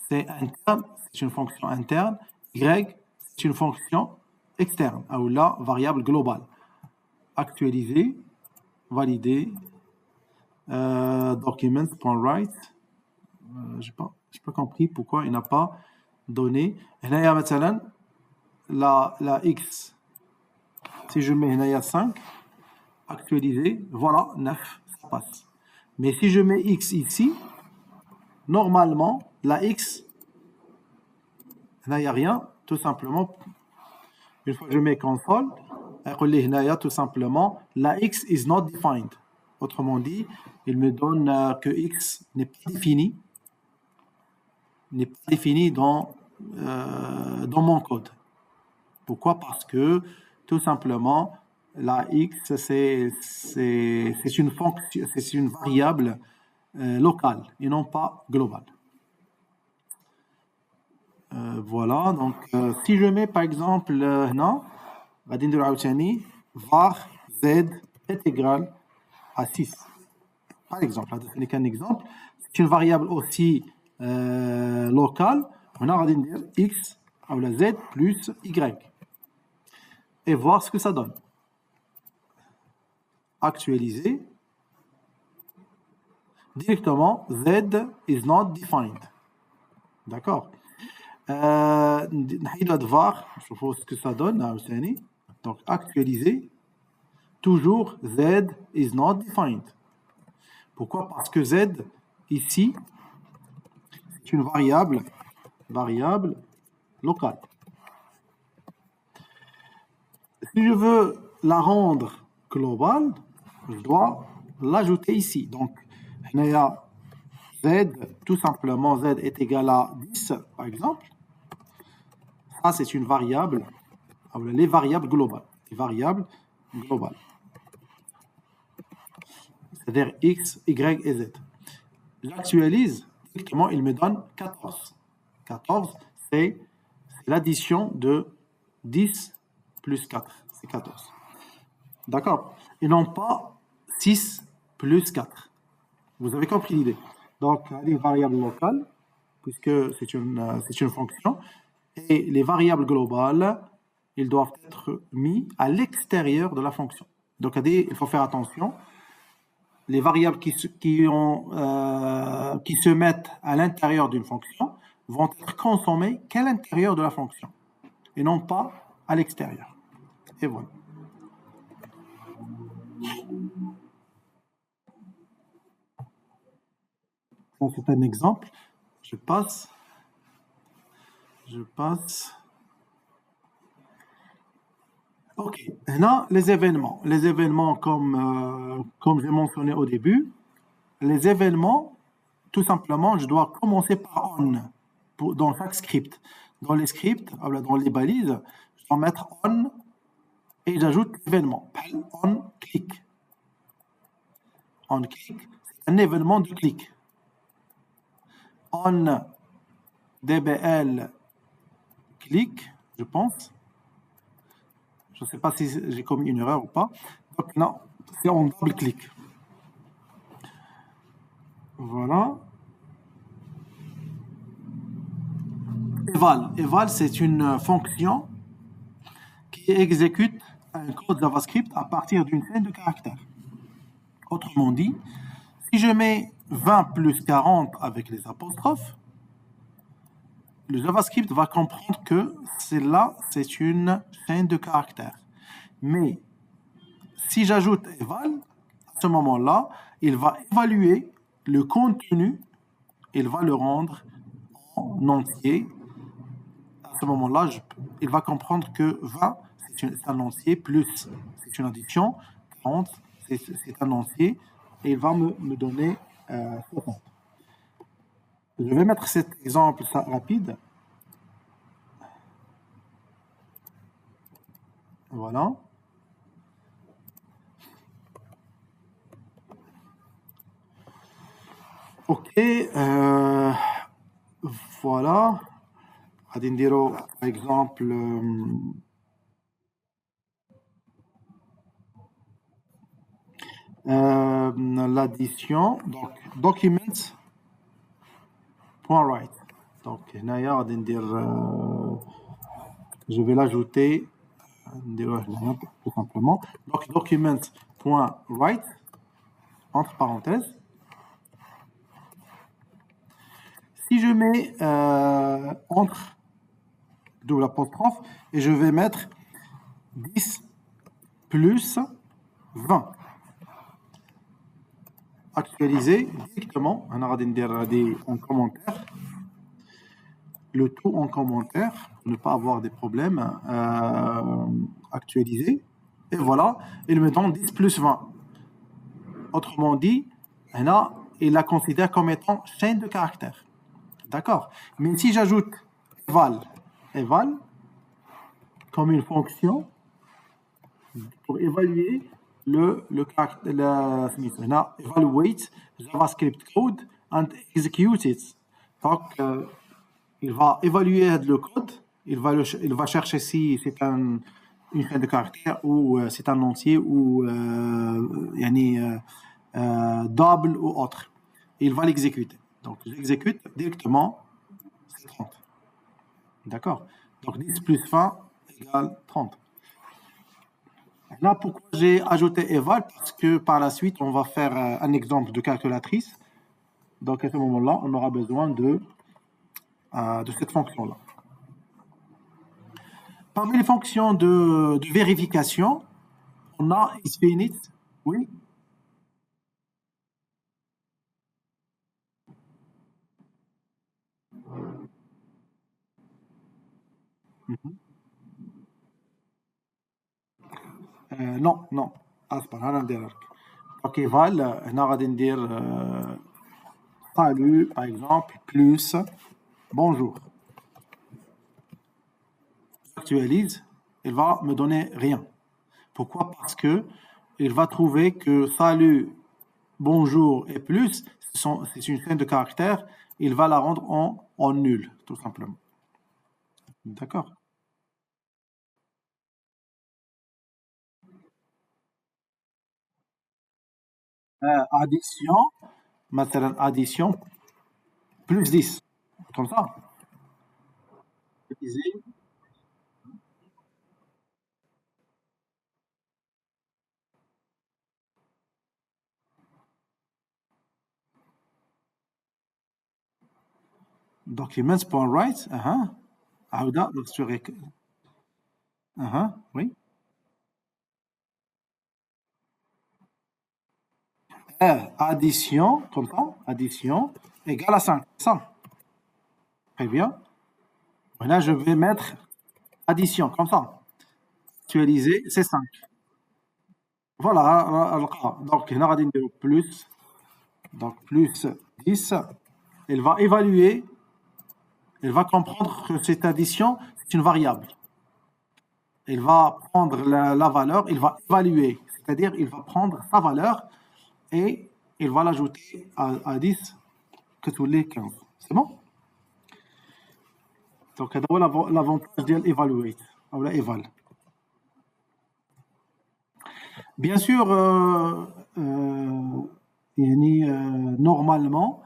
c'est interne, c'est une fonction interne, y, c'est une fonction externe ou la variable globale. Actualiser, valider, documents.write. Je n'ai pas compris pourquoi il n'a pas donné. هنايا مثلا la x, si je mets هنايا 5, actualiser, voilà, 9, ça passe. Mais si je mets x ici, normalement, la x, il n'y a rien, tout simplement. Une fois que je mets console, tout simplement, la x is not defined. Autrement dit, il me donne que x n'est pas défini dans mon code. Pourquoi? Parce que tout simplement, la x c'est une fonction, c'est une variable locale et non pas globale. Voilà, donc si je mets par exemple هنا غادي نديرو عاوتاني var z est égal à 6. Par exemple, هذا n'est qu'un exemple. C'est une variable aussi locale. هنا غادي ندير x ou la z plus y et voir ce que ça donne. Actualiser. Directement, z is not defined. D'accord. نحيد هاد var, نشوفوا ce que ça donne عاوتاني. Donc actualiser. Toujours z is not defined. Pourquoi? Parce que z ici c'est une variable locale. Si je veux la rendre globale, je dois l'ajouter ici. Donc z, tout simplement z est égal à 10 par exemple. Ça c'est une variable, les variables globales. C'est-à-dire x, y et z. J'actualise, directement il me donne 14. 14 c'est l'addition de 10 plus 4, c'est 14. D'accord? Et non pas 6 plus 4. Vous avez compris l'idée. Donc, les variables locales, puisque c'est une fonction, et les variables globales, ils doivent être mis à l'extérieur de la fonction. Donc, il faut faire attention. Les variables qui se mettent à l'intérieur d'une fonction vont être consommées qu'à l'intérieur de la fonction, et non pas à l'extérieur. Et voilà. C'est un exemple. Je passe. Ok. Là, les événements. Les événements, comme j'ai mentionné au début, les événements, tout simplement, je dois commencer par on dans chaque script. Dans les scripts, dans les balises, je dois mettre on et j'ajoute l'événement. On click. On click, c'est un événement de clic. On DBL click, je pense. Je ne sais pas si j'ai commis une erreur ou pas. Donc non, c'est en double clic. Voilà. Eval. Eval, c'est une fonction qui exécute un code JavaScript à partir d'une chaîne de caractères. Autrement dit, si je mets 20 plus 40 avec les apostrophes, le JavaScript va comprendre que c'est une chaîne de caractères. Mais si j'ajoute eval, à ce moment-là, il va évaluer le contenu, il va le rendre en entier. À ce moment-là, il va comprendre que 20, c'est un entier, plus c'est une addition, 40, c'est un entier, et il va me donner 60. Je vais mettre cet exemple rapide. Voilà. Ok. Voilà. غادي نديرو par exemple l'addition. Donc documents.write. Donc هنايا غادي ندير je vais l'ajouter tout simplement. Donc, document.write, entre parenthèses. Si je mets entre double apostrophe et je vais mettre 10 plus 20. Actualiser directement. On aura en commentaire. Le tout en commentaire, pour ne pas avoir des problèmes. Actualiser. Et voilà, il me donne 10 plus 20. Autrement dit, là, il la considère comme étant chaîne de caractères. D'accord. Mais si j'ajoute eval, comme une fonction, pour évaluer le caractère, là, evaluate JavaScript code and execute it. Donc, il va évaluer le code, il va chercher si c'est une chaîne de caractères ou c'est un entier ou double ou autre. Il va l'exécuter. Donc, j'exécute directement, c'est 30. D'accord. Donc, 10 plus 20 égale 30. Là, pourquoi j'ai ajouté eval? Parce que par la suite, on va faire un exemple de calculatrice. Donc, à ce moment-là, on aura besoin de cette fonction-là. Parmi les fonctions de vérification, on a isFinit. Oui. Non. اصبر انا ندير لك. Donc eval, هنا غادي ندير salut par exemple plus bonjour. Actualise, il va me donner rien. Pourquoi? Parce que il va trouver que salut, bonjour et plus, c'est une chaîne de caractères. Il va la rendre en nul, tout simplement. D'accord. Addition, مثلا addition plus 10, comme ça. Documents.write, عودة oui. Addition, comme ça, addition égale à 5, ça. Très bien. Là, je vais mettre addition, comme ça. Actualiser, c'est 5. Voilà, donc, il y a plus. Donc, plus 10. Il va évaluer, il va comprendre que cette addition, c'est une variable. Il va prendre la valeur, il va évaluer. C'est-à-dire, il va prendre sa valeur et il va l'ajouter à 10 que tous les 15. C'est bon? Donc, c'est l'avantage de l'évaluate, ou la eval. Bien sûr, normalement,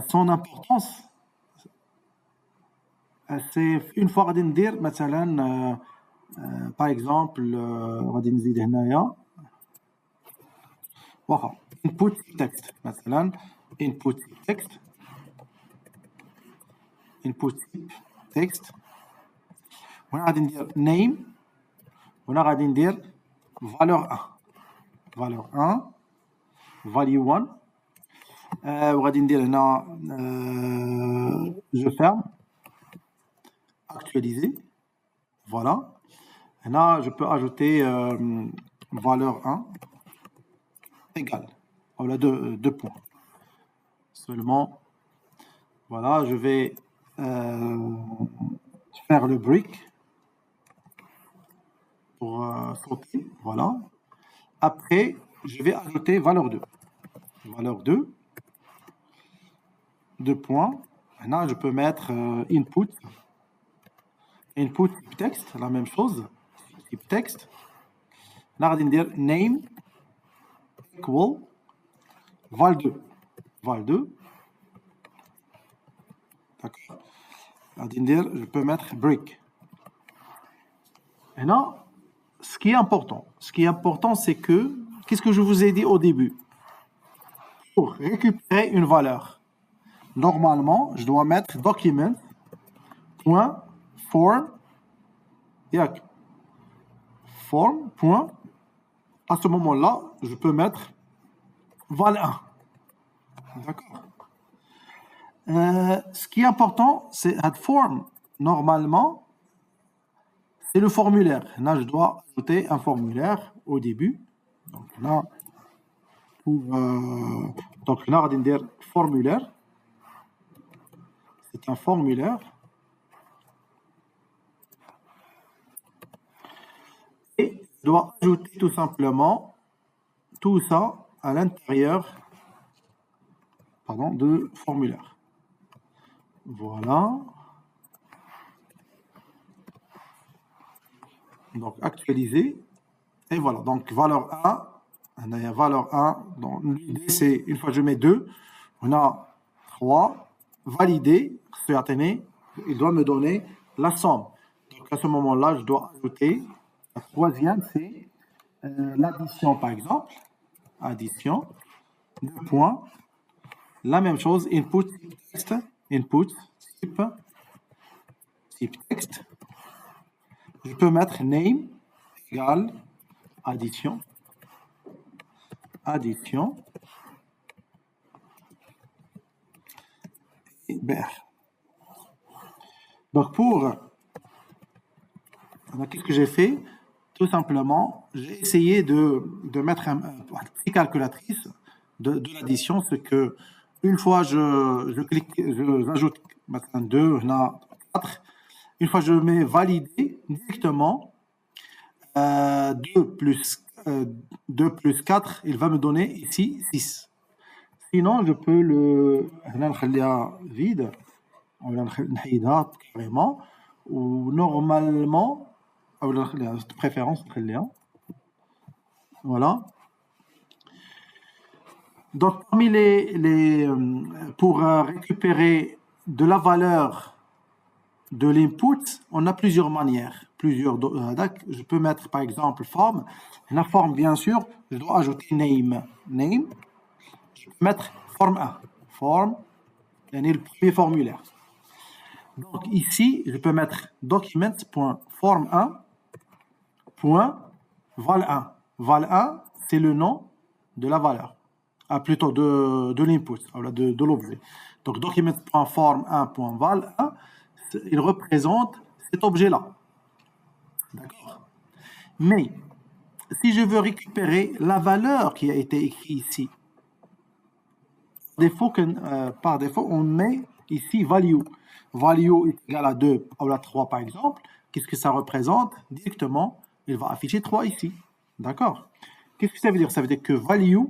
son importance, c'est une fois غادي ندير مثلا par exemple غادي نزيد هنايا واخا input text مثلا input text وهنا غادي ندير name وهنا غادي ندير valeur 1 value 1 وغادي ندير هنا je ferme actualiser. Voilà. Là, je peux ajouter valeur 1 égale. Voilà, deux points. Seulement, voilà, je vais faire le break pour sauter. Voilà. Après, je vais ajouter valeur 2. Valeur 2. 2 points. Là, je peux mettre input. Input type texte, la même chose, type texte. Là, on va dire name equal val2. Val2. D'accord. On va dire, je peux mettre break. Maintenant, ce qui est important, c'est que, qu'est-ce que je vous ai dit au début? Pour récupérer une valeur, normalement, je dois mettre document.form, form. À ce moment-là, je peux mettre val1. D'accord. Ce qui est important, c'est la forme. Normalement, c'est le formulaire. Là, je dois ajouter un formulaire au début. Donc là, donc là, on va dire formulaire. C'est un formulaire. Et je dois ajouter tout simplement tout ça à l'intérieur de formulaire. Voilà. Donc, actualiser. Et voilà. Donc, valeur 1. On a valeur 1. Donc, l'idée, c'est, une fois que je mets 2, on a 3. Valider. Il doit me donner la somme. Donc, à ce moment-là, je dois ajouter. La troisième, c'est l'addition, par exemple. Addition. 2 points. La même chose, input, texte. Input, type texte. Je peux mettre name égale addition. Addition. Et BR. Donc qu'est-ce que j'ai fait? Tout simplement, j'ai essayé de mettre une petite calculatrice de l'addition, ce que une fois je clique, j'ajoute maintenant 2, là 4. Une fois je mets valider directement, 2 plus 4, il va me donner ici 6. Sinon, je peux le vide, on va le carrément, ou normalement, de préférence, voilà. Donc, parmi pour récupérer de la valeur de l'input, on a plusieurs manières. Je peux mettre, par exemple, forme. La forme, bien sûr, je dois ajouter name. Name. Je peux mettre forme 1. Forme, c'est le premier formulaire. Donc, ici, je peux mettre document.form1.val1. Val1, c'est le nom de la valeur. Plutôt de l'input, de l'objet. Donc, document.form1.val1, il représente cet objet-là. D'accord? Mais, si je veux récupérer la valeur qui a été écrite ici, par défaut, on met ici value. Value est égal à 2 ou à 3, par exemple. Qu'est-ce que ça représente? Directement, il va afficher 3 ici. D'accord? Qu'est-ce que ça veut dire? Ça veut dire que value,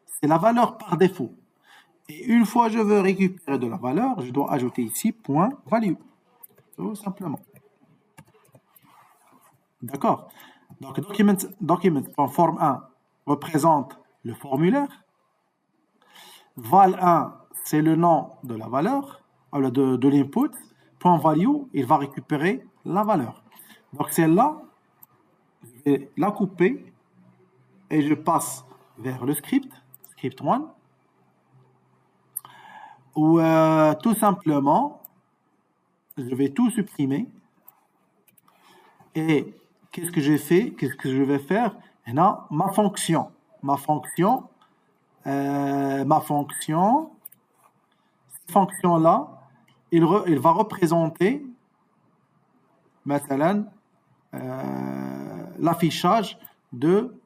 c'est la valeur par défaut. Et une fois que je veux récupérer de la valeur, je dois ajouter ici point value. Tout simplement. D'accord? Donc, document.form1 représente le formulaire. Val1, c'est le nom de la valeur, de l'input. Point value, il va récupérer la valeur. Donc, celle-là, je vais la couper et je passe vers le script 1, où tout simplement, je vais tout supprimer. Et qu'est-ce que j'ai fait? Qu'est-ce que je vais faire? Et là, ma fonction, cette fonction-là, il va représenter maintenant l'affichage de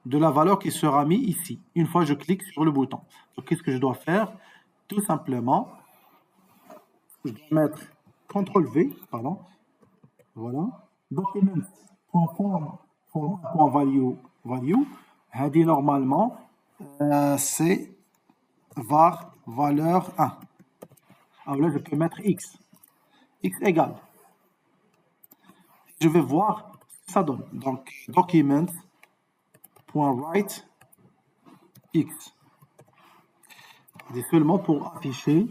la valeur qui sera mise ici, une fois que je clique sur le bouton. Donc, qu'est-ce que je dois faire? Tout simplement, je dois mettre CTRL-V, pardon, voilà, document.form.value, dit normalement, c'est var valeur 1. Alors là, je peux mettre x égale. Je vais voir ce que ça donne. Donc, document.write x. C'est seulement pour afficher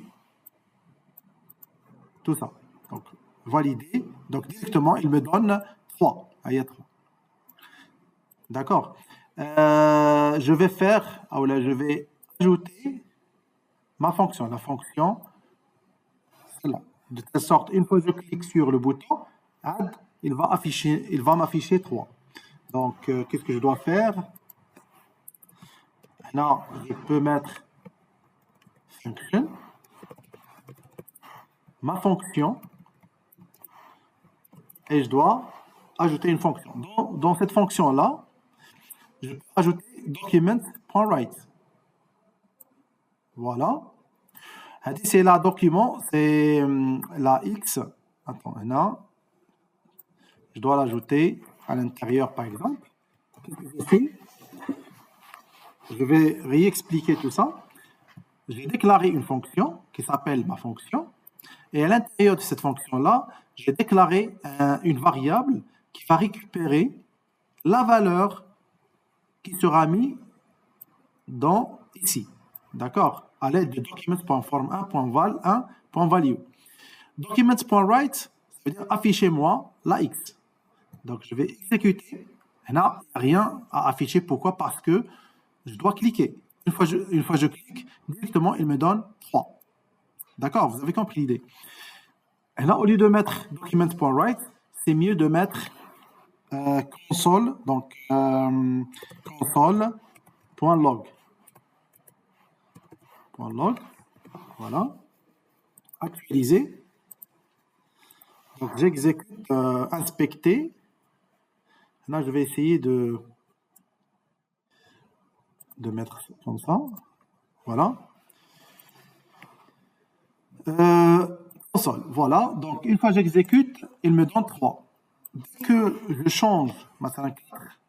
tout ça. Donc, valider Donc, directement, il me donne 3. Il y a 3. D'accord. Je vais faire, je vais ajouter ma fonction, la fonction, celle-là. De telle sorte, une fois que je clique sur le bouton Add, il va m'afficher 3. Donc, qu'est-ce que je dois faire? Là, je peux mettre function, ma fonction, et je dois ajouter une fonction. Dans cette fonction-là, je peux ajouter document.write. Voilà. C'est la document, c'est la X. Attends, là. Je dois l'ajouter à l'intérieur, par exemple. Je vais réexpliquer tout ça. J'ai déclaré une fonction qui s'appelle ma fonction. Et à l'intérieur de cette fonction-là, j'ai déclaré une variable qui va récupérer la valeur qui sera mise dans ici. D'accord? À l'aide de documents.form1.val1.value. Documents.write, ça veut dire affichez-moi la X. Donc, je vais exécuter. Il n'y a rien à afficher. Pourquoi? Parce que je dois cliquer. Une fois je clique, directement, il me donne 3. D'accord? Vous avez compris l'idée. Et là, au lieu de mettre document.write, c'est mieux de mettre console, donc console.log. .log, voilà. Actualiser. Donc, j'exécute inspecter. Là, je vais essayer de mettre comme ça. Voilà. Console. Voilà. Donc, une fois que j'exécute, il me donne 3. Dès que je change, maintenant 4,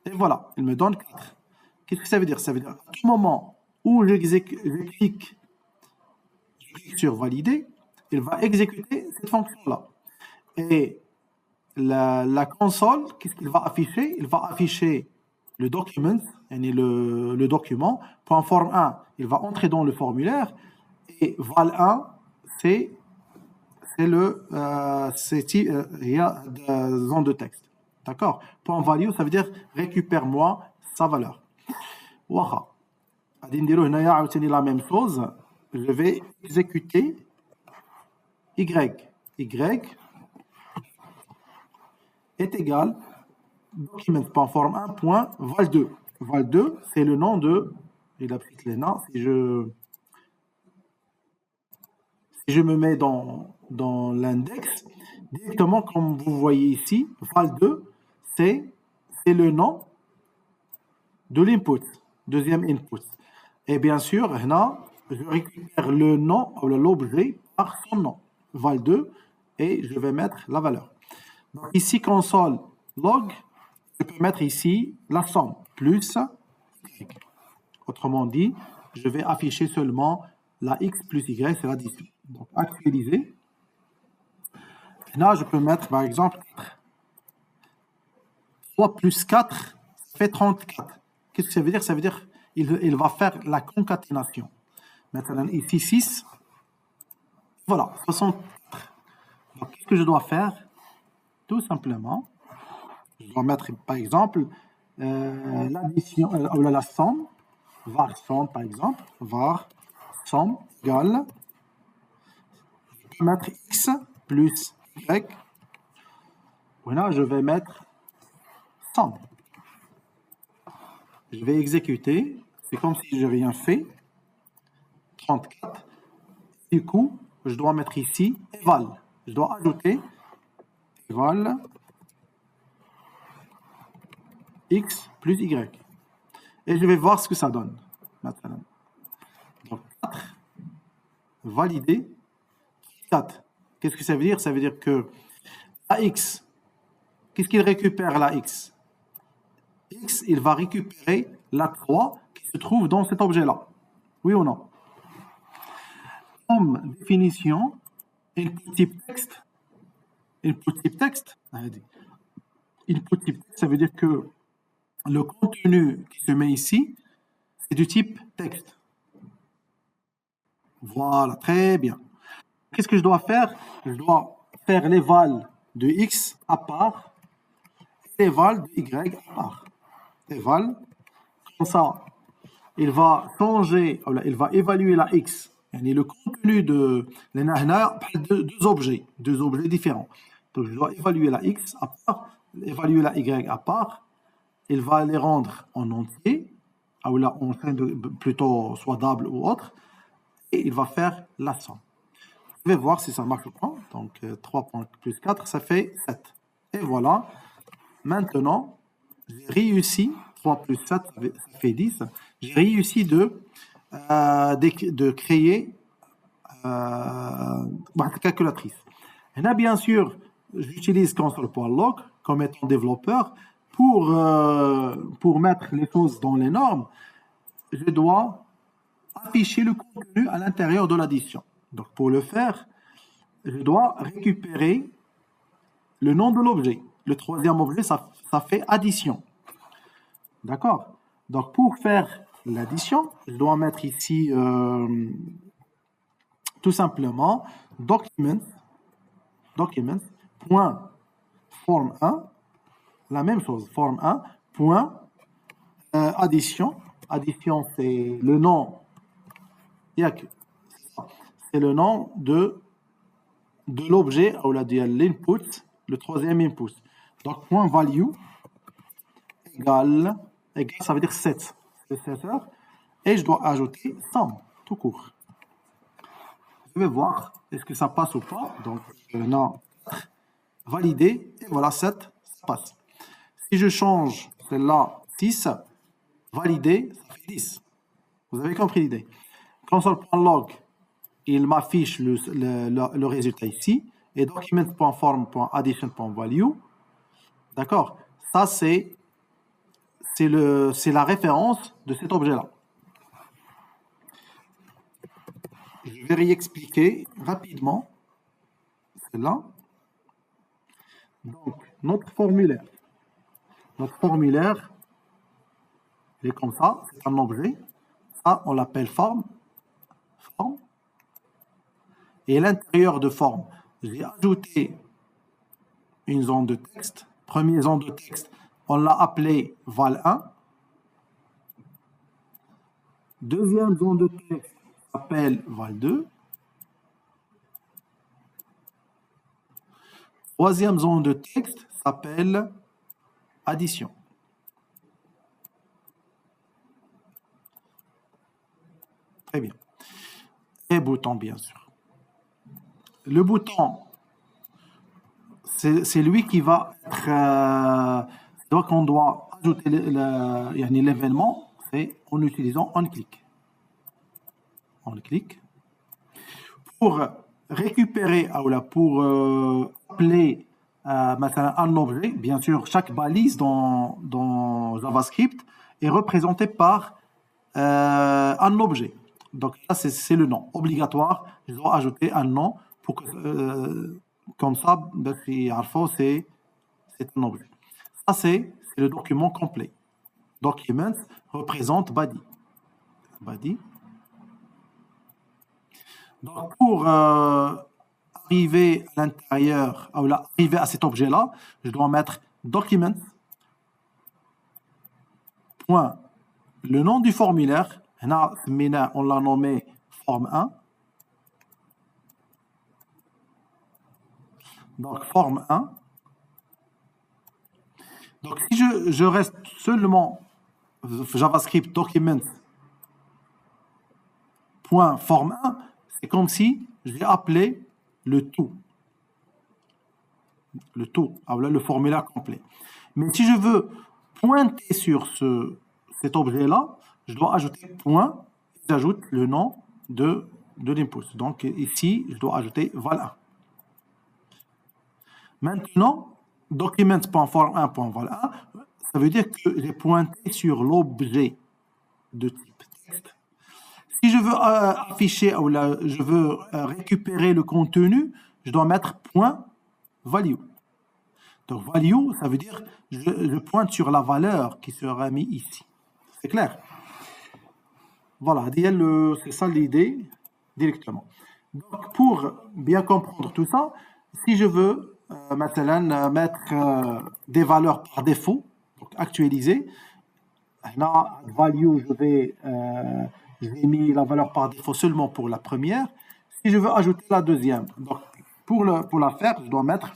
et voilà, il me donne 4. Qu'est-ce que ça veut dire? Ça veut dire à tout moment où je clique sur valider, il va exécuter cette fonction-là. Et la console, qu'est-ce qu'il va afficher? Il va afficher le document, le document. .form1, il va entrer dans le formulaire. Et val1, c'est il y a des zones de texte. D'accord? .value, ça veut dire récupère-moi sa valeur. Waha. La même chose. Je vais exécuter Y. Y est égal document.form1.val2. Val2, c'est le nom de. Il a pris les noms. Si je me mets dans l'index, directement, comme vous voyez ici, val2, c'est le nom de l'input, deuxième input. Et bien sûr, là, je récupère le nom, l'objet, par son nom, val2, et je vais mettre la valeur. Donc ici, console log, je peux mettre ici la somme, plus y. Autrement dit, je vais afficher seulement la x plus y, c'est l'addition. Donc, actualiser. Là, je peux mettre, par exemple, 3 plus 4 fait 34. Qu'est-ce que ça veut dire? Ça veut dire qu'il va faire la concaténation. Maintenant, ici, 6. Voilà, 64. Donc, qu'est-ce que je dois faire? Tout simplement, je dois mettre, par exemple, l'addition, la somme, var somme, par exemple, var somme égale, je peux mettre x plus y. Voilà, je vais mettre somme. Je vais exécuter, c'est comme si je n'ai rien fait. 34. Du coup, je dois mettre ici eval. Je dois ajouter eval x plus y. Et je vais voir ce que ça donne. Maintenant. Donc, 4, valider, 4. Qu'est-ce que ça veut dire? Ça veut dire que la x, qu'est-ce qu'il récupère la x? X, il va récupérer la 3 qui se trouve dans cet objet-là. Oui ou non? Comme définition, input type texte. Input type texte, input type texte, ça veut dire que le contenu qui se met ici, c'est du type texte. Voilà, très bien. Qu'est-ce que je dois faire? Je dois faire les vals de x à part et les vals de y à part. Les vals, comme ça, il va changer, il va évaluer la x, yani le contenu de deux objets différents. Donc je dois évaluer la x à part, évaluer la y à part, il va les rendre en entier, ou là en train de plutôt soit double ou autre, et il va faire la somme. Je vais voir si ça marche ou pas. Donc 3 plus 4, ça fait 7. Et voilà, maintenant, j'ai réussi, 3 plus 7, ça fait 10, j'ai réussi de créer une calculatrice. Et là, bien sûr, j'utilise console.log comme étant développeur pour mettre les choses dans les normes. Je dois afficher le contenu à l'intérieur de l'addition. Donc, pour le faire, je dois récupérer le nom de l'objet. Le troisième objet, ça fait addition. D'accord? Donc, pour faire l'addition, je dois mettre ici tout simplement documents.form1, la même chose, form1, point, addition. Addition, c'est le nom, c'est le nom de l'objet, ou l'input, le troisième input. Donc, point value égale, ça veut dire 7. C'est 7 heures. Et je dois ajouter 100, tout court. Je vais voir, est-ce que ça passe ou pas. Donc, non, valider, et voilà, 7, ça passe. Si je change celle-là, 6, valider, ça fait 10. Vous avez compris l'idée. Console.log, il m'affiche le résultat ici. Et document.form.addition.value. D'accord? Ça, c'est la référence de cet objet-là. Je vais réexpliquer rapidement celle-là. Donc, notre formulaire, il est comme ça, c'est un objet. Ça, on l'appelle forme. Et à l'intérieur de forme, j'ai ajouté une zone de texte. Première zone de texte, on l'a appelée val1. Deuxième zone de texte s'appelle val2. Troisième zone de texte s'appelle addition. Très bien. Et bouton, bien sûr. Le bouton, c'est lui qui va être... donc, on doit ajouter l'événement, c'est en utilisant onClick. OnClick. Pour récupérer, pour appeler un objet, bien sûr, chaque balise dans JavaScript est représentée par un objet. Donc là, c'est le nom obligatoire. Je dois ajouter un nom pour que, comme ça, c'est un objet. Ça, c'est le document complet. Document représente body. Donc, pour arriver à l'intérieur, arriver à cet objet-là, je dois mettre document. Point, le nom du formulaire. On l'a nommé forme 1. Donc, forme 1. Donc, si je reste seulement JavaScript document point forme 1, c'est comme si j'ai appelé le tout. Le formulaire complet. Mais si je veux pointer sur cet objet-là, je dois ajouter point, j'ajoute le nom de l'input. Donc ici, je dois ajouter val1. Maintenant, document.form1.val1, ça veut dire que j'ai pointé sur l'objet de type texte. Si je veux afficher ou je veux récupérer le contenu, je dois mettre point value. Donc value, ça veut dire je pointe sur la valeur qui sera mise ici. C'est clair? Voilà, c'est ça l'idée directement. Donc, pour bien comprendre tout ça, Si je veux maintenant mettre des valeurs par défaut, donc actualiser, là, value, j'ai mis la valeur par défaut seulement pour la première. Si je veux ajouter la deuxième, donc pour la faire, je dois mettre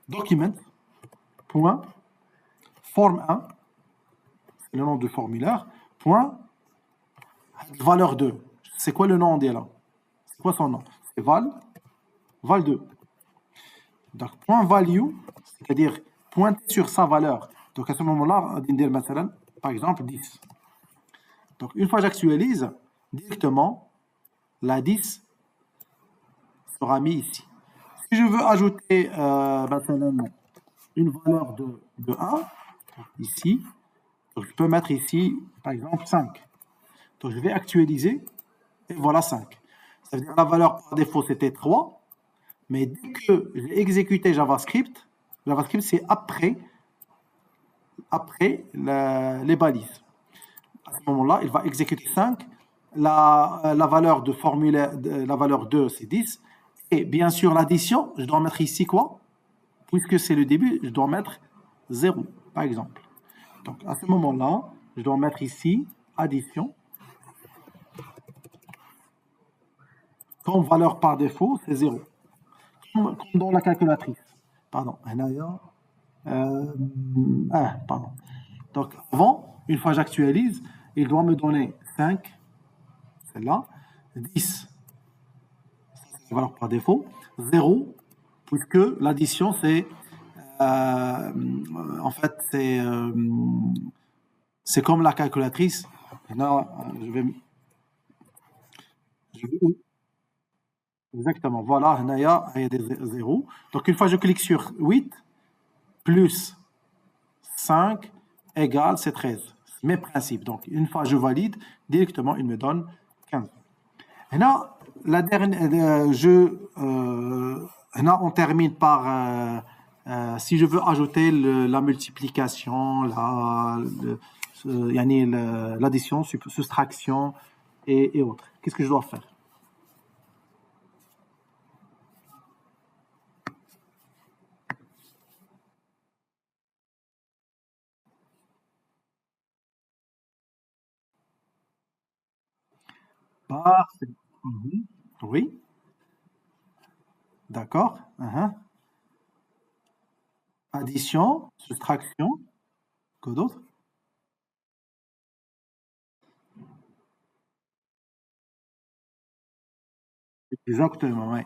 document, point, forme 1, c'est le nom du formulaire, point, valeur 2. C'est quoi le nom on dit là? C'est quoi son nom? C'est val 2. Donc, point value, c'est-à-dire pointer sur sa valeur. Donc, à ce moment-là, on dit par exemple 10. Donc, une fois que j'actualise, directement, la 10 sera mise ici. Si je veux ajouter une valeur de 1, ici, donc je peux mettre ici, par exemple, 5. Donc, je vais actualiser, et voilà 5. Ça veut dire que la valeur par défaut, c'était 3. Mais dès que j'ai exécuté JavaScript, c'est après les balises. À ce moment-là, il va exécuter 5. La valeur de formulaire, la valeur 2, c'est 10. Et bien sûr, l'addition, je dois mettre ici quoi? Puisque c'est le début, je dois mettre 0, par exemple. Donc, à ce moment-là, je dois mettre ici addition. Comme valeur par défaut, c'est 0. Comme dans la calculatrice. Pardon. Pardon. Donc, avant, une fois que j'actualise, il doit me donner 5, celle-là, 10, c'est la valeur par défaut, 0, puisque l'addition, c'est, en fait, c'est comme la calculatrice. Là, je vais exactement, voilà, il y a des 0. Donc, une fois que je clique sur 8, plus 5 égale, c'est 13. Mes principes. Donc, une fois que je valide, directement, il me donne 15. Et là, la dernière, là, on termine par, si je veux ajouter la multiplication, l'addition, soustraction et autres. Qu'est-ce que je dois faire? Parfait. Mhm. Oui, d'accord. Addition, soustraction, quoi d'autre? Exactement, oui.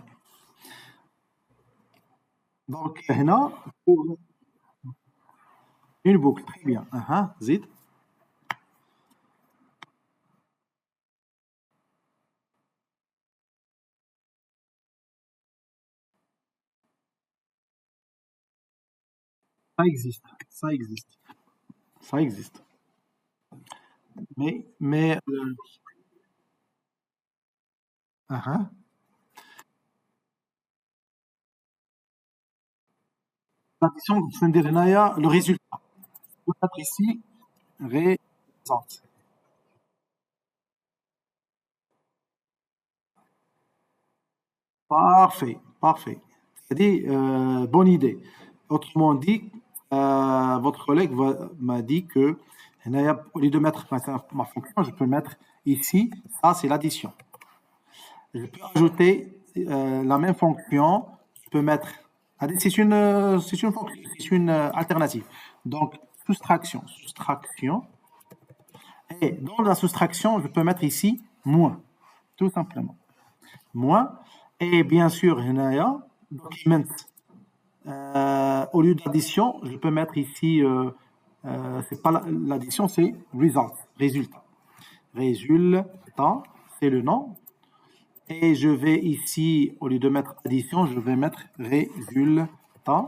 Donc, là, pour une boucle, très bien. Zid. Ça existe, ça existe, ça existe. Mais l'addition, c'est-à-dire le résultat. Vous mettre ici, résultat. Parfait, parfait. C'est-à-dire, bonne idée. Autrement dit, votre collègue m'a dit que au lieu de mettre ma fonction, je peux mettre ici, ça c'est l'addition. Je peux ajouter la même fonction, je peux mettre, c'est une alternative. Donc, soustraction, et dans la soustraction, je peux mettre ici moins, tout simplement. Moins, et bien sûr, document, au lieu d'addition, je peux mettre ici, c'est pas l'addition, c'est résultat. Résultat, c'est le nom. Et je vais ici, au lieu de mettre addition, je vais mettre résultat.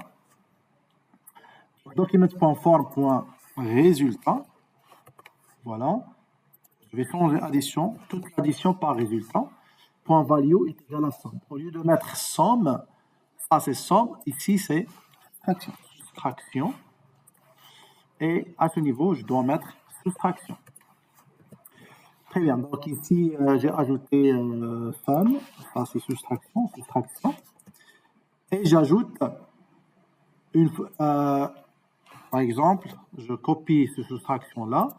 Document.form.résultat. Voilà. Je vais changer addition, toute l'addition par résultat. Point value est égal à somme. Au lieu de mettre somme, ça c'est somme, ici c'est soustraction. Et à ce niveau, je dois mettre soustraction. Très bien, donc ici j'ai ajouté somme, ça c'est soustraction. et j'ajoute par exemple, je copie cette soustraction-là,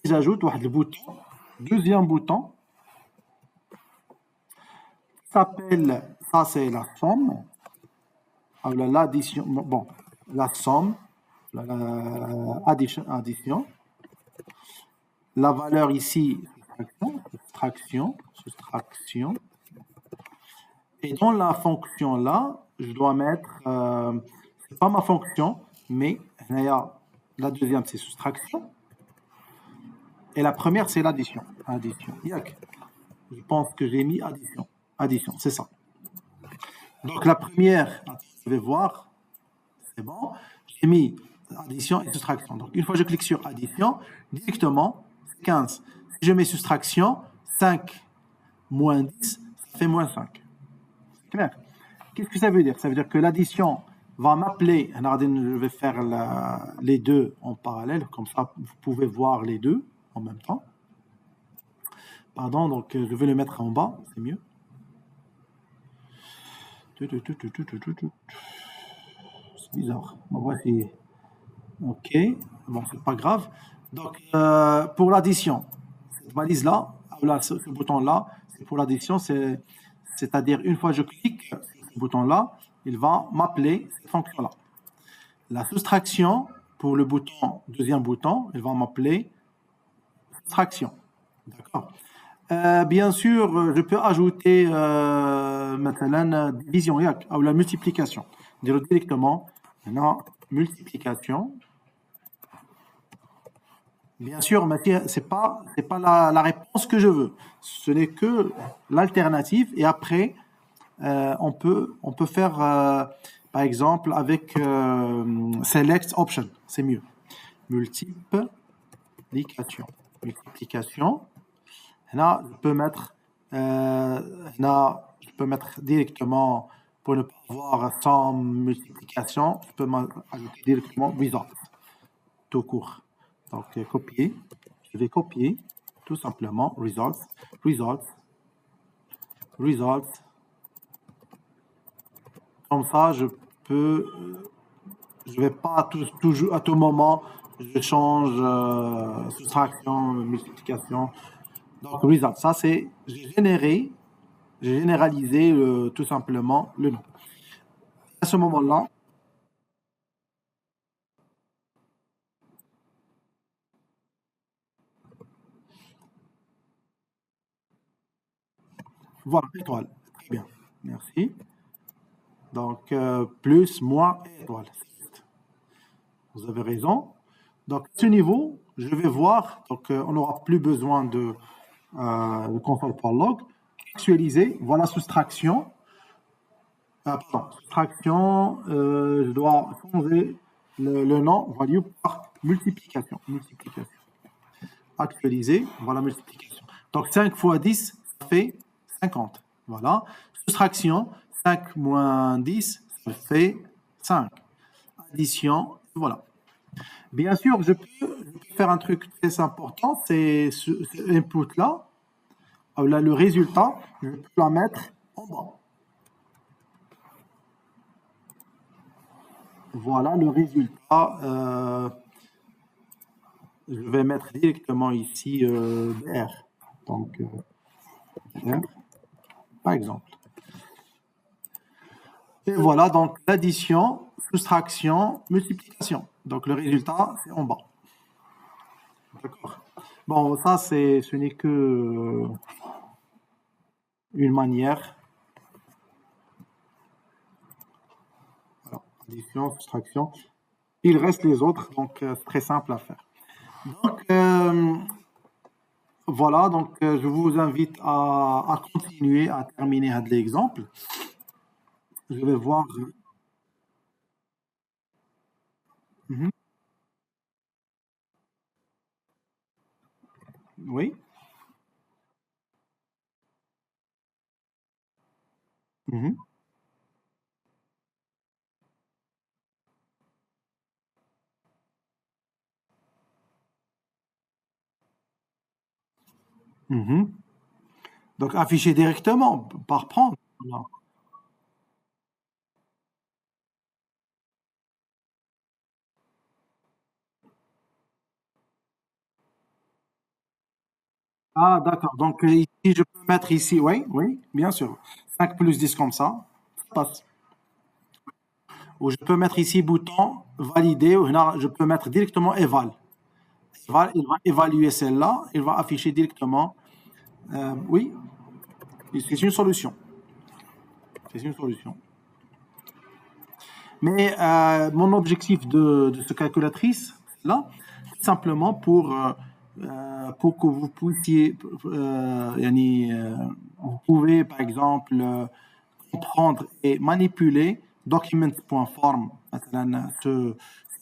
et j'ajoute le bouton, deuxième bouton, qui s'appelle, ça c'est la somme, l'addition, bon, la somme, addition. La valeur ici, soustraction. Et dans la fonction là, je dois mettre, c'est pas ma fonction, mais la deuxième c'est soustraction. Et la première c'est l'addition. Addition. Je pense que j'ai mis addition. Addition, c'est ça. Donc la première, je vais voir, c'est bon. J'ai mis addition et soustraction. Donc une fois que je clique sur addition, directement, 15. Si je mets soustraction, 5 moins 10, ça fait moins 5. C'est clair? Qu'est-ce que ça veut dire? Ça veut dire que l'addition va m'appeler, je vais faire les deux en parallèle, comme ça vous pouvez voir les deux en même temps. Pardon, donc je vais le mettre en bas, c'est mieux. C'est bizarre. Bon, voici. Ok, bon, c'est pas grave. Donc, pour l'addition, cette balise-là, ce bouton-là, c'est pour l'addition, c'est-à-dire une fois que je clique sur ce bouton-là, il va m'appeler cette fonction-là. La soustraction, pour le bouton, deuxième bouton, il va m'appeler soustraction. D'accord. Bien sûr, je peux ajouter maintenant division ou la multiplication. Dire directement, maintenant, multiplication. Bien sûr, c'est pas la réponse que je veux. Ce n'est que l'alternative. Et après, on peut faire, par exemple, avec select option. C'est mieux. Multiplication. Là, je peux mettre directement, pour ne pas avoir sans multiplication, je peux ajouter directement result, tout court. Donc, copier. Je vais copier, tout simplement, results. Comme ça, je vais pas toujours, à tout moment, je change soustraction, multiplication. Donc, result, ça c'est, j'ai généralisé tout simplement le nom. À ce moment-là, voilà, étoile. Très bien, merci. Donc, plus, moins, étoile. Vous avez raison. Donc, à ce niveau, je vais voir, donc on n'aura plus besoin de console.log. Actualiser, voilà soustraction. Soustraction, je dois changer le nom value par multiplication. Actualiser, voilà multiplication. Donc 5 fois 10, ça fait 50. Voilà. Soustraction, 5 moins 10, ça fait 5. Addition, voilà. Bien sûr, je peux faire un truc très important, c'est ce input-là, là, le résultat, je peux la mettre en bas. Voilà le résultat. Je vais mettre directement ici R. Donc, R, par exemple. Et voilà, donc l'addition, soustraction, multiplication. Donc, le résultat, c'est en bas. D'accord. Bon, ça, ce n'est que une manière. Alors, addition, soustraction. Il reste les autres, donc c'est très simple à faire. Donc, voilà, donc je vous invite à continuer, à terminer l'exemple. Je vais voir. Oui. Donc, afficher directement, par prendre. Voilà. Ah, d'accord. Donc, ici, je peux mettre ici, oui, oui, bien sûr. 5 plus 10 comme ça passe. Ou je peux mettre ici bouton valider, ou là, je peux mettre directement éval. Il va évaluer celle-là, il va afficher directement. Oui, c'est une solution. C'est une solution. Mais mon objectif de ce calculatrice-là, c'est simplement pour que vous puissiez, vous pouvez par exemple comprendre et manipuler documents.form,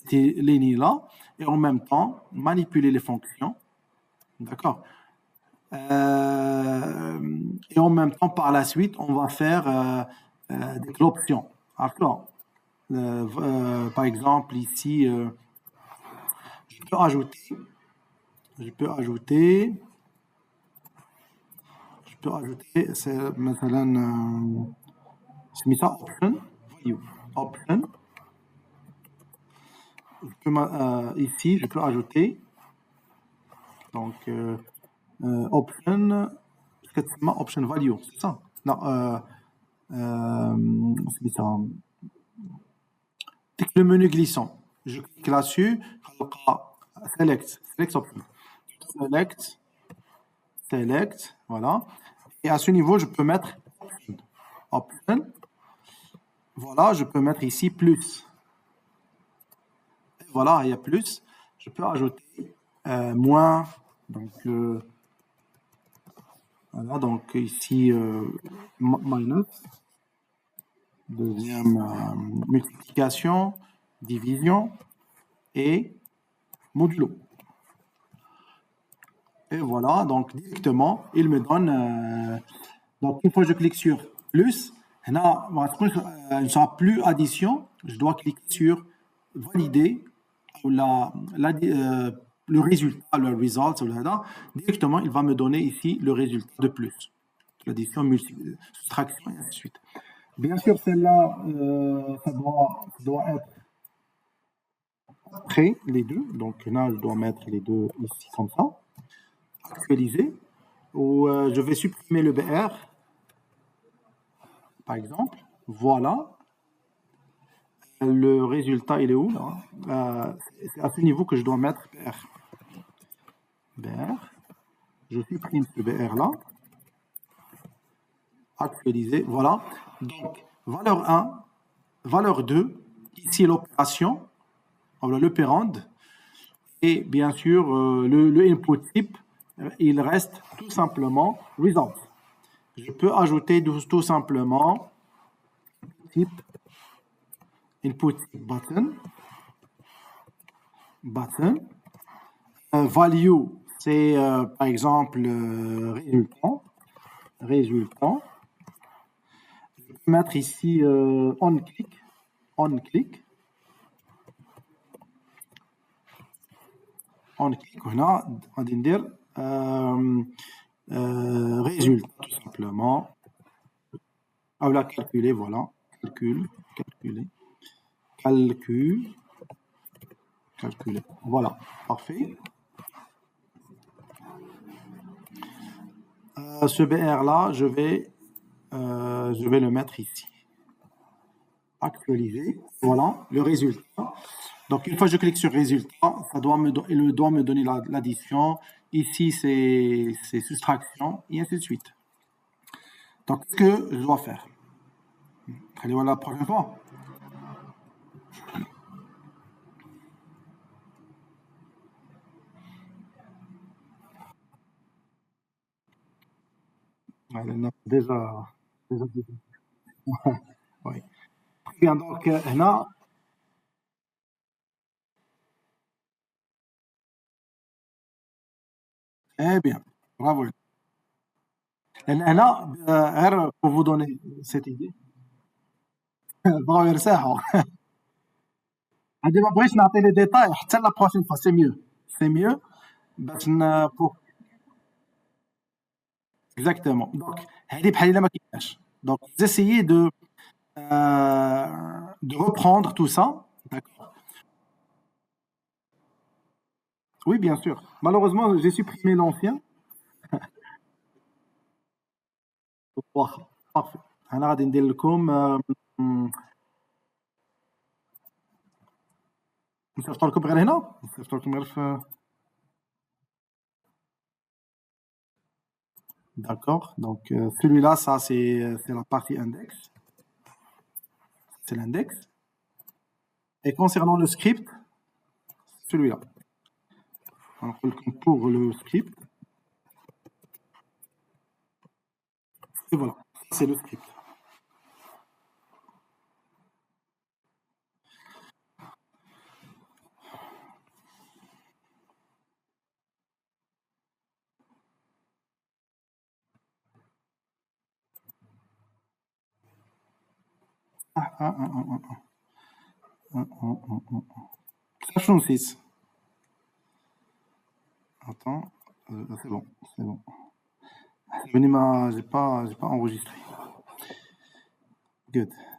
ces lignes-là, et en même temps manipuler les fonctions. D'accord. Et en même temps, par la suite, on va faire des options. D'accord. Par exemple, ici, je peux ajouter, je peux ajouter, c'est مثلا سميتها option value option. Ici, je peux ajouter donc option option value, c'est ça? Non, سميتها le menu glissant. Je clique là-dessus, select option. Select, voilà. Et à ce niveau, je peux mettre option. Voilà, je peux mettre ici plus. Et voilà, il y a plus. Je peux ajouter moins. Donc, voilà, donc ici, minus. Deuxième multiplication, division et modulo. Et voilà, donc directement, il me donne. Donc, une fois que je clique sur plus, là, il ne sera plus addition. Je dois cliquer sur valider ou le résultat, le result, directement, il va me donner ici le résultat de plus. L'addition, soustraction, et ainsi de suite. Bien sûr, celle-là, ça doit être après les deux. Donc là, je dois mettre les deux ici comme ça. Actualiser. Ou je vais supprimer le BR, par exemple. Voilà. Le résultat, il est où là? C'est à ce niveau que je dois mettre BR. BR. Je supprime ce BR là. Actualiser. Voilà. Donc, valeur 1, valeur 2. Ici, l'opération. L'opérand. Et bien sûr, le input type, il reste tout simplement result. Je peux ajouter tout simplement type input button. Value, c'est par exemple résultat. Je peux mettre ici on click. On click, هنا غادي ندير résultat tout simplement. Ou la calculer, voilà. Calculer. Voilà, parfait. Ce BR là, je vais le mettre ici. Actualiser. Voilà, le résultat. Donc, une fois que je clique sur résultat, il doit me donner l'addition. Ici, c'est soustraction, et ainsi de suite. Donc, ce que je dois faire. Allez, voilà la prochaine fois. Déjà. Oui. Bien, donc, là. Eh bien, bravo. Là, pour vous donner cette idée. Bravo, يرساحوا. عندي ما بغيتش نعطي لي ديتاي حتى لا بروشين فوا سي ميو. سي ميو باش pour exactement. Donc, هذه بحال الا ما كايناش. Donc, vous essayez de reprendre tout ça. D'accord. Oui, bien sûr. Malheureusement, j'ai supprimé l'ancien. واخا صافي انا غادي ندير لكم نصيفطو لكم غير هنا نصيفطو لكم غير في d'accord donc celui-là ça c'est la partie index c'est l'index et concernant le script celui-là alors pour le script et voilà c'est le script Ça change 6. Attends, c'est bon, c'est bon. J'ai pas enregistré. Good.